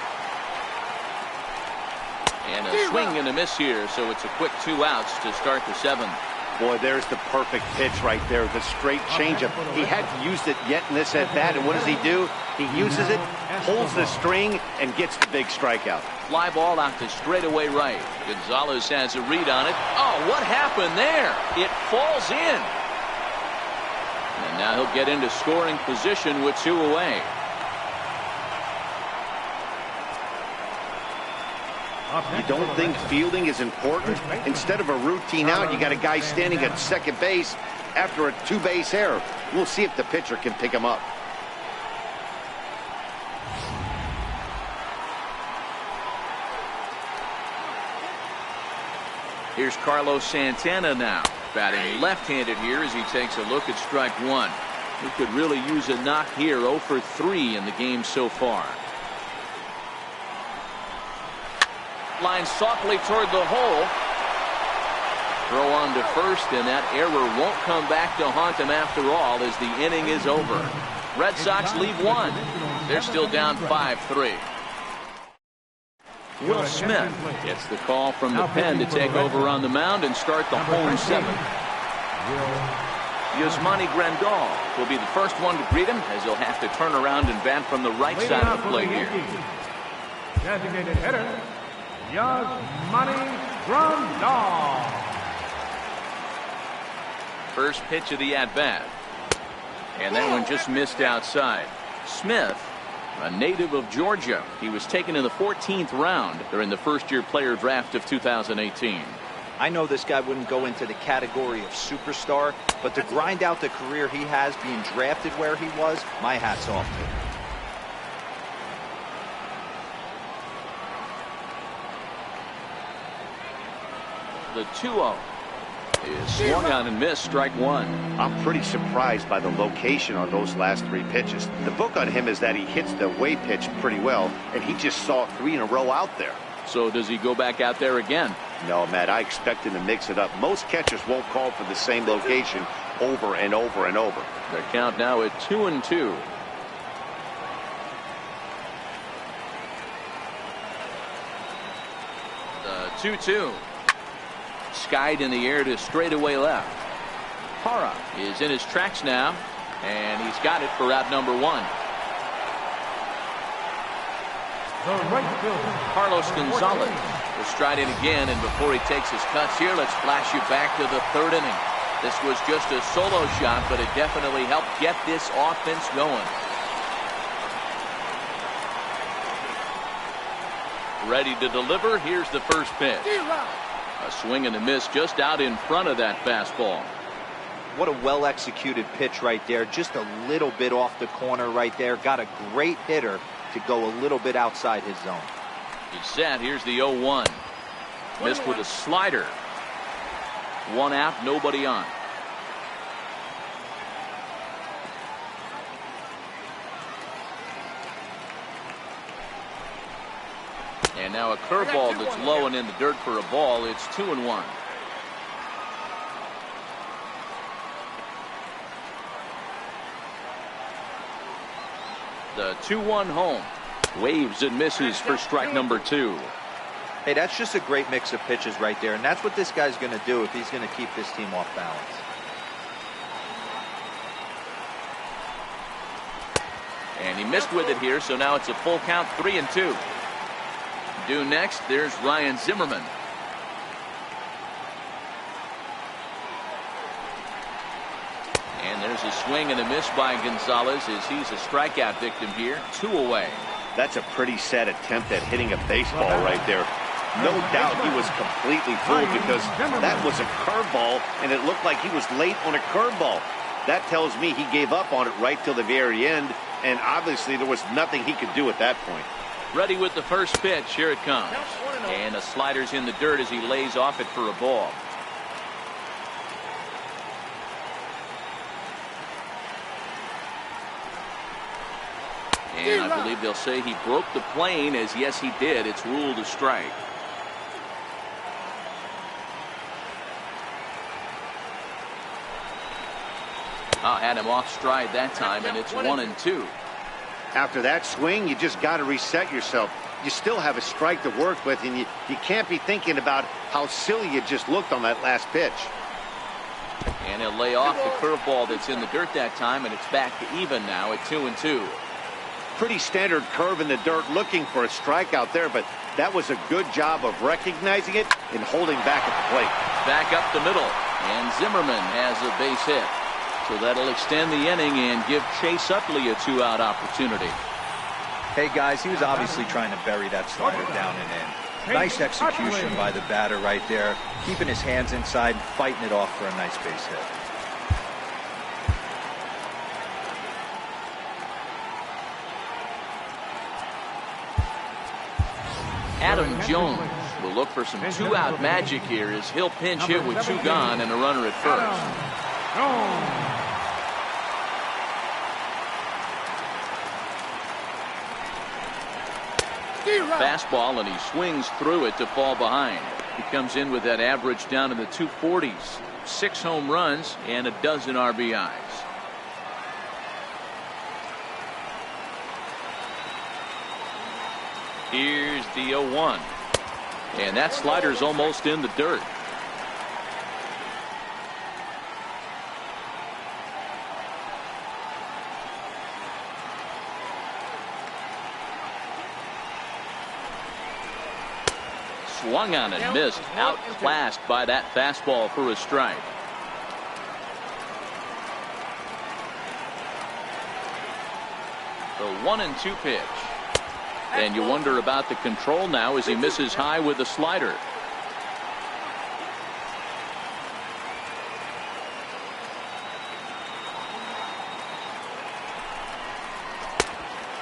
And a swing and a miss here, so it's a quick 2 outs to start the 7th. Boy, there's the perfect pitch right there, the straight changeup. He hadn't used it yet in this at-bat, and what does he do? He uses it, pulls the string, and gets the big strikeout. Fly ball out to straightaway right. Gonzalez has a read on it. Oh, what happened there? It falls in. And now he'll get into scoring position with 2 away. You don't think fielding is important? Instead of a routine out, you got a guy standing at second base after a 2-base error. We'll see if the pitcher can pick him up. Here's Carlos Santana now, batting left-handed here as he takes a look at strike 1. He could really use a knock here. 0 for 3 in the game so far. Line softly toward the hole. Throw on to first, and that error won't come back to haunt them after all as the inning is over. Red Sox lead 1. They're still down 5-3. Will Smith gets the call from the pen to take over on the mound and start the home 7th. Yasmani Grandal will be the first one to greet him as he'll have to turn around and bat from the right side of the plate here. Designated hitter, Yasmani Grandal. First pitch of the at-bat. And that one just missed outside. Smith, a native of Georgia. He was taken in the 14th round during the first-year player draft of 2018. I know this guy wouldn't go into the category of superstar, but to grind out the career he has being drafted where he was, my hat's off to him. The 2-0 is swung on and missed, strike one. I'm pretty surprised by the location on those last three pitches. The book on him is that he hits the away pitch pretty well, and he just saw 3 in a row out there. So does he go back out there again? No, Matt, I expect him to mix it up. Most catchers won't call for the same location over and over and over. The count now at 2-2. The 2-2. Skied in the air to straightaway left. Hara is in his tracks now, and he's got it for out number 1. The right fielder, Carlos Gonzalez will stride in again, and before he takes his cuts here, let's flash you back to the 3rd inning. This was just a solo shot, but it definitely helped get this offense going. Ready to deliver. Here's the first pitch. A swing and a miss just out in front of that fastball. What a well-executed pitch right there. Just a little bit off the corner right there. Got a great hitter to go a little bit outside his zone. He's set. Here's the 0-1. Missed with a slider. 1 out, nobody on. And now a curveball that's low and in the dirt for a ball. It's 2-1. The 2-1 home. Waves and misses for strike number 2. Hey, that's just a great mix of pitches right there, and that's what this guy's going to do if he's going to keep this team off balance. And he missed with it here, so now it's a full count, 3-2. Due next, there's Ryan Zimmerman. And there's a swing and a miss by Gonzalez as he's a strikeout victim here. 2 away. That's a pretty sad attempt at hitting a baseball right there. No doubt he was completely fooled because that was a curveball, and it looked like he was late on a curveball. That tells me he gave up on it right till the very end, and obviously there was nothing he could do at that point. Ready with the first pitch. Here it comes. And a slider's in the dirt as he lays off it for a ball. And I believe they'll say he broke the plane, as yes he did. It's ruled a strike. Had him off stride that time, and it's 1-2. After that swing, you just got to reset yourself. You still have a strike to work with, and you can't be thinking about how silly you just looked on that last pitch. And he'll lay off the curveball that's in the dirt that time, and it's back to even now at 2-2. Pretty standard curve in the dirt, looking for a strikeout there, but that was a good job of recognizing it and holding back at the plate. Back up the middle, and Zimmerman has a base hit. So that'll extend the inning and give Chase Utley a 2-out opportunity. Hey, guys, he was obviously trying to bury that slider down and in. Nice execution by the batter right there, keeping his hands inside and fighting it off for a nice base hit. Adam Jones will look for some 2-out magic here as he'll pinch hit with 2 gone and a runner at first. Fastball, and he swings through it to fall behind. He comes in with that average down in the 240s. 6 home runs and a dozen RBIs. Here's the 0-1. And that slider's almost in the dirt. Swung on and missed. Outclassed by that fastball for a strike. The 1-2 pitch. And you wonder about the control now as he misses high with the slider.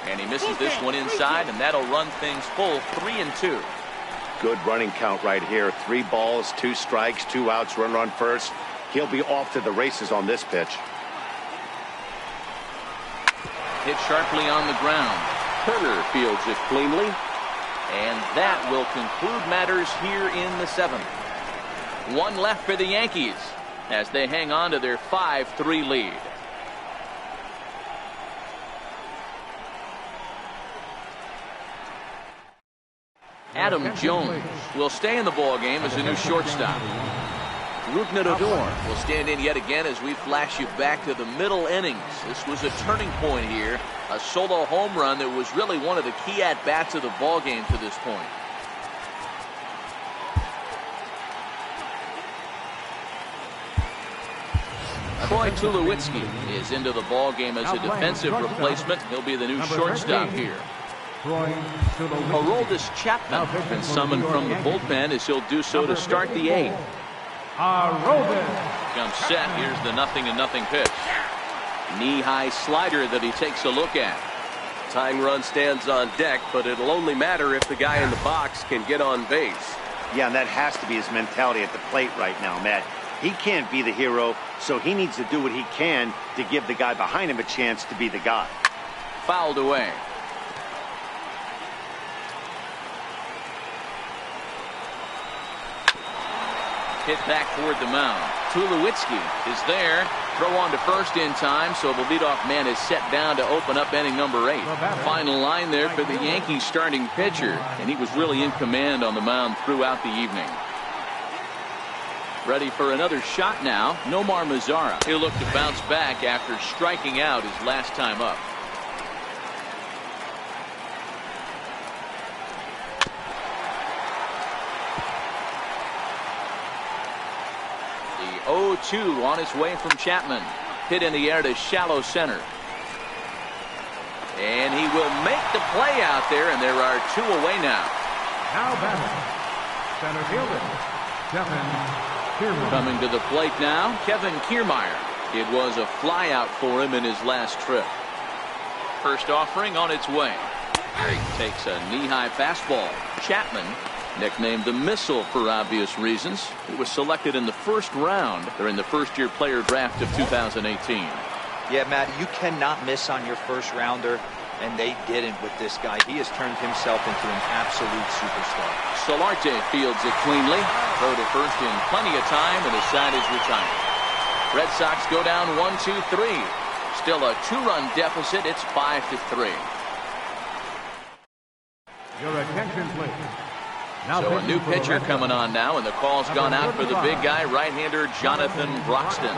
And he misses this one inside, and that'll run things full 3-2. Good running count right here. 3 balls, 2 strikes, 2 outs, runner on first. He'll be off to the races on this pitch. Hit sharply on the ground. Turner fields it cleanly. And that will conclude matters here in the 7th. 1 left for the Yankees as they hang on to their 5-3 lead. Adam Jones will stay in the ball game as a new shortstop. Rougned Odor will stand in yet again as we flash you back to the middle innings. This was a turning point here. A solo home run that was really one of the key at-bats of the ball game to this point. Troy Tulowitzki is into the ball game as a defensive replacement. He'll be the new shortstop here. Aroldis Chapman been summoned from the bullpen as he'll do so to start the 8th. Comes set. Here's the 0-0 pitch. Knee-high slider that he takes a look at. Tying run stands on deck, but it'll only matter if the guy in the box can get on base. Yeah, and that has to be his mentality at the plate right now, Matt. He can't be the hero, so he needs to do what he can to give the guy behind him a chance to be the guy. Fouled away. Hit back toward the mound. Tulowitzki is there. Throw on to first in time, so the leadoff man is set down to open up inning number 8. Final line there for the Yankees starting pitcher, and he was really in command on the mound throughout the evening. Ready for another shot now, Nomar Mazara. He'll look to bounce back after striking out his last time up. The 0-2 on its way from Chapman. Hit in the air to shallow center. And he will make the play out there, and there are 2 away now. Now batting, center fielder, Kevin Kiermaier. Coming to the plate now, Kevin Kiermaier. It was a fly out for him in his last trip. First offering on its way. He takes a knee-high fastball. Chapman, nicknamed the Missile for obvious reasons. He was selected in the first round during the first-year player draft of 2018. Yeah, Matt, you cannot miss on your first rounder, and they didn't with this guy. He has turned himself into an absolute superstar. Solarte fields it cleanly. Throw to first in plenty of time, and his side is retired. Red Sox go down 1-2-3. Still a 2-run deficit. It's 5-3. Your attention, please. So a new pitcher coming on now, and the call's gone out for the big guy, right-hander Jonathan Broxton.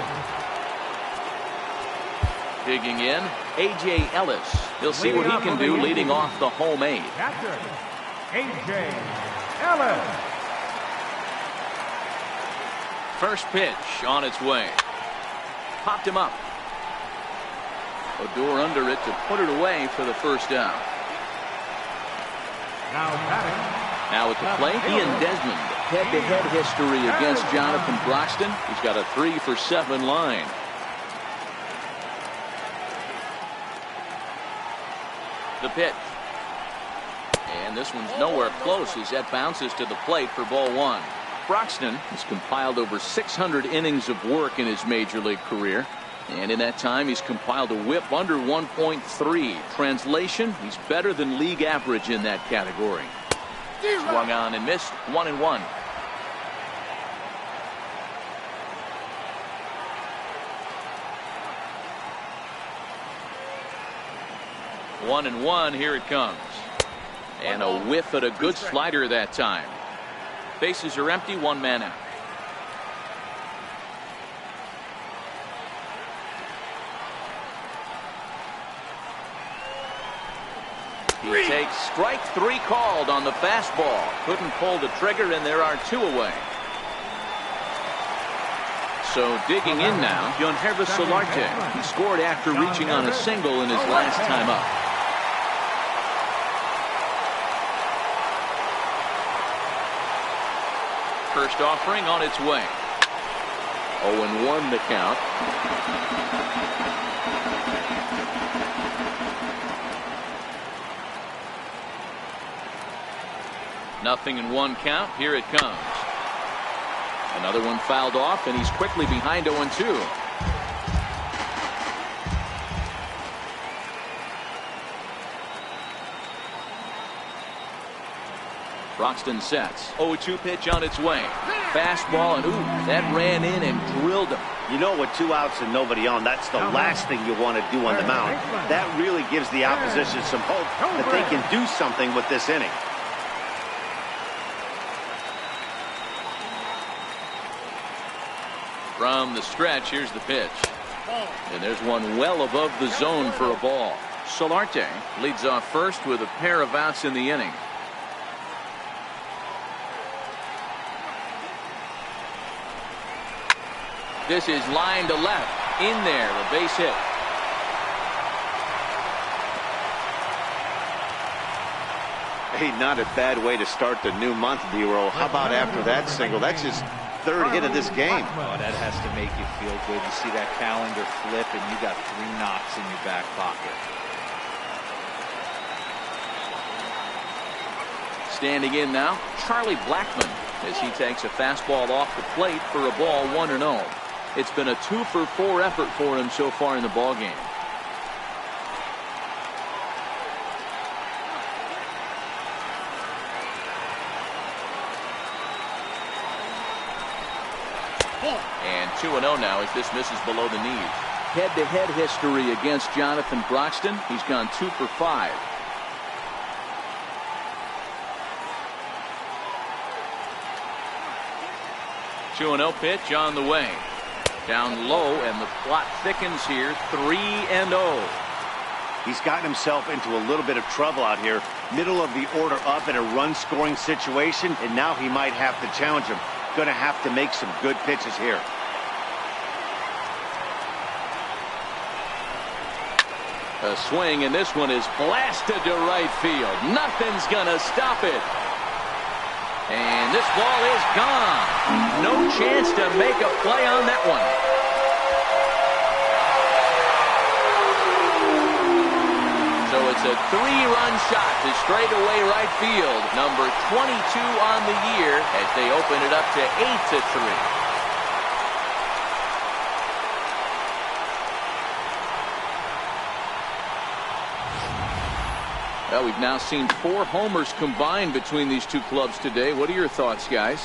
Digging in, A.J. Ellis. He'll see what he can do leading off the home 8. Catcher, A.J. Ellis. First pitch on its way. Popped him up. Odor under it to put it away for the first out. Now batting. Now at the plate, Ian Desmond. Head-to-head history against Jonathan Broxton. He's got a 3-for-7 line. The pitch. And this one's nowhere close as that bounces to the plate for ball 1. Broxton has compiled over 600 innings of work in his major league career. And in that time, he's compiled a whip under 1.3. Translation, he's better than league average in that category. Swung on and missed. 1-1. One and one, here it comes. And a whiff at a good slider that time. Bases are empty, 1 man out. He takes strike 3 called on the fastball. Couldn't pull the trigger, and there are 2 away. So digging in now, Yonhervis Solarte. He scored after reaching on a single in his last time up. First offering on its way. 0-1 the count. Nothing in 1 count. Here it comes. Another one fouled off, and he's quickly behind 0-2. Broxton sets. 0-2 pitch on its way. Fastball, and ooh, that ran in and drilled him. You know, with 2 outs and nobody on, that's the last thing you want to do on the mound. That really gives the opposition some hope that they can do something with this inning. From the stretch, here's the pitch. And there's one well above the zone for a ball. Solarte leads off first with a pair of outs in the inning. This is line to left. In there, a base hit. Hey, not a bad way to start the new month, D-Roll. How about after that single? That's his 3rd hit of this game. Oh, that has to make you feel good. You see that calendar flip, and you got 3 knocks in your back pocket. Standing in now, Charlie Blackmon, as he takes a fastball off the plate for a ball 1-0. It's been a 2-for-4 effort for him so far in the ballgame. And 2-0 now as this misses below the knees. Head-to-head history against Jonathan Broxton. He's gone 2 for 5. Two 2-0 pitch on the way. Down low, and the plot thickens here. 3-0. He's gotten himself into a little bit of trouble out here. Middle of the order up in a run-scoring situation, and now he might have to challenge him. Going to have to make some good pitches here. A swing, and this one is blasted to right field. Nothing's going to stop it. And this ball is gone. No chance to make a play on that one. So it's a 3-run shot to straightaway right field. Number 22 on the year as they open it up to 8-3. Well, we've now seen 4 homers combined between these 2 clubs today. What are your thoughts, guys?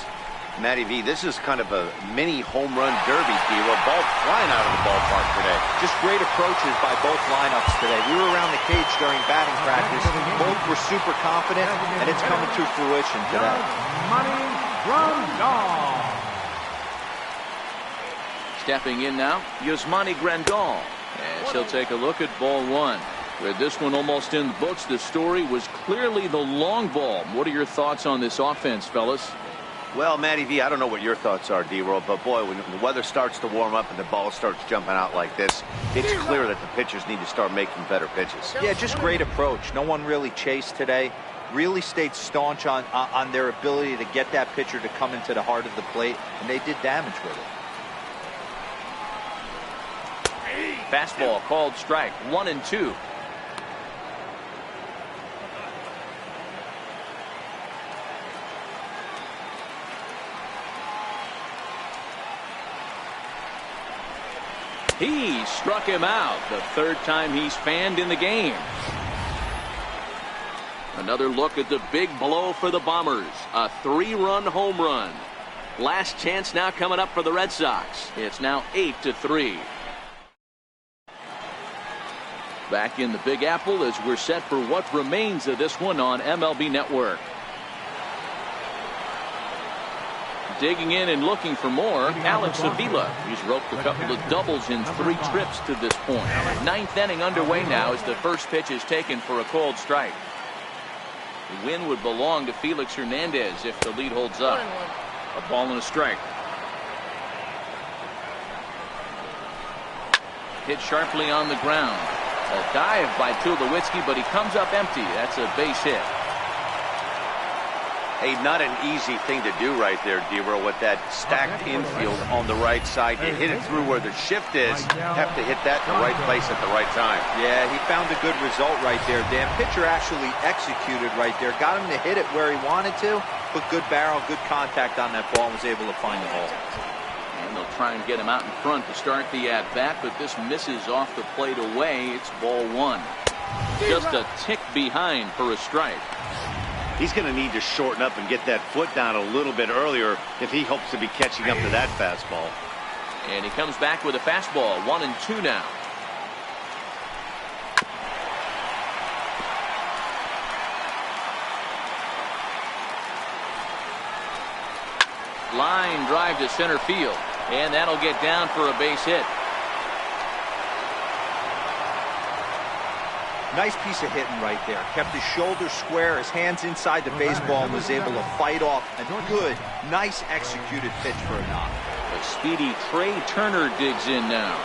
Matty V, this is kind of a mini home run derby, D-Roll. Ball flying out of the ballpark today. Just great approaches by both lineups today. We were around the cage during batting practice. Both were super confident, and it's coming to fruition today. Money Grandal. Stepping in now, Yusmani Grandal. As he'll take a look at ball 1. With this one almost in the books, the story was clearly the long ball. What are your thoughts on this offense, fellas? Well, Matty V, I don't know what your thoughts are, D-Roll, but boy, when the weather starts to warm up and the ball starts jumping out like this, it's clear that the pitchers need to start making better pitches. Yeah, just great approach. No one really chased today. Really stayed staunch on their ability to get that pitcher to come into the heart of the plate, and they did damage with it. Fastball called strike. 1-2. He struck him out, the 3rd time he's fanned in the game. Another look at the big blow for the Bombers. A 3-run home run. Last chance now coming up for the Red Sox. It's now 8-3. Back in the Big Apple as we're set for what remains of this one on MLB Network. Digging in and looking for more, Alex Avila. He's roped a couple of doubles in 3 trips to this point. 9th inning underway now as the first pitch is taken for a called strike. The win would belong to Felix Hernandez if the lead holds up. A ball and a strike. Hit sharply on the ground. A dive by Tulowitzki, but he comes up empty. That's a base hit. Hey, not an easy thing to do right there, Dero, with that stacked infield on the right side. You hit it through where the shift is, have to hit that in the right place at the right time. Yeah, he found a good result right there, Dan. Pitcher actually executed right there. Got him to hit it where he wanted to, put good barrel, good contact on that ball, and was able to find the hole. And they'll try and get him out in front to start the at-bat, but this misses off the plate away. It's ball one. Just a tick behind for a strike. He's going to need to shorten up and get that foot down a little bit earlier if he hopes to be catching up to that fastball. And he comes back with a fastball. 1-2 now. Line drive to center field, and that'll get down for a base hit. Nice piece of hitting right there. Kept his shoulders square, his hands inside the baseball, and was able to fight off a good, nice executed pitch for a knock. A speedy Trey Turner digs in now.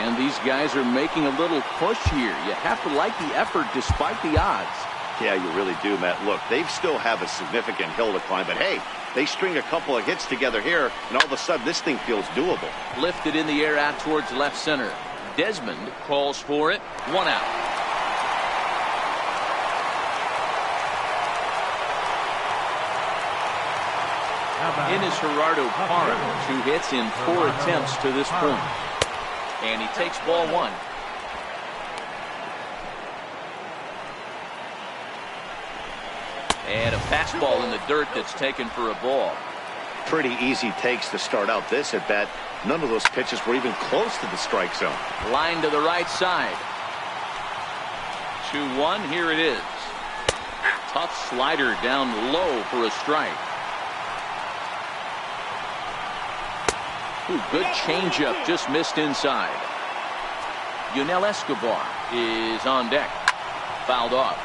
And these guys are making a little push here. You have to like the effort despite the odds. Yeah, you really do, Matt. Look, they still have a significant hill to climb, but hey, they string a couple of hits together here, and all of a sudden this thing feels doable. Lifted in the air out towards left center. Desmond calls for it. 1 out. In is Gerardo Parra, 2 hits in 4 attempts to this point. And he takes ball 1. And a fastball in the dirt that's taken for a ball. Pretty easy takes to start out this at bat. None of those pitches were even close to the strike zone. Line to the right side. 2-1, here it is. Tough slider down low for a strike. Ooh, good changeup, just missed inside. Yunel Escobar is on deck. Fouled off.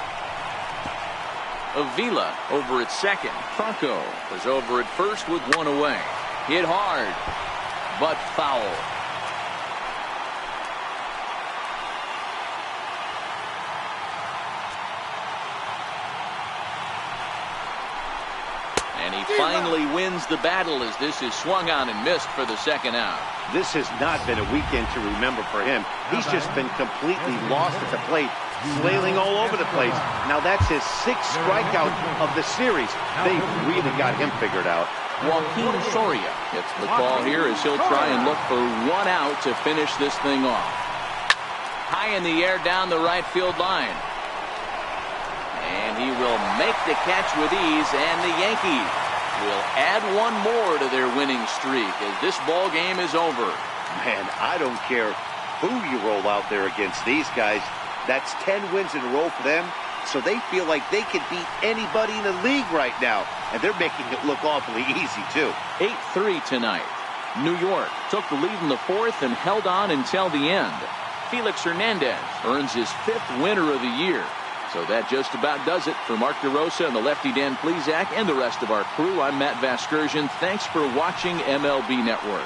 Avila over at second. Franco was over at first with 1 away. Hit hard, but foul. And he finally wins the battle as this is swung on and missed for the second out. This has not been a weekend to remember for him. He's just been completely lost at the plate, flailing all over the place. Now that's his 6th strikeout of the series. They've really got him figured out. Joaquin Soria gets the call here as he'll try and look for 1 out to finish this thing off. High in the air down the right field line. And he will make the catch with ease, and the Yankees will add 1 more to their winning streak as this ball game is over. Man, I don't care who you roll out there against these guys. That's 10 wins in a row for them, so they feel like they can beat anybody in the league right now, and they're making it look awfully easy, too. 8-3 tonight. New York took the lead in the 4th and held on until the end. Felix Hernandez earns his 5th winner of the year. So that just about does it for Mark DeRosa and the lefty Dan Plesac and the rest of our crew. I'm Matt Vasgersian. Thanks for watching MLB Network.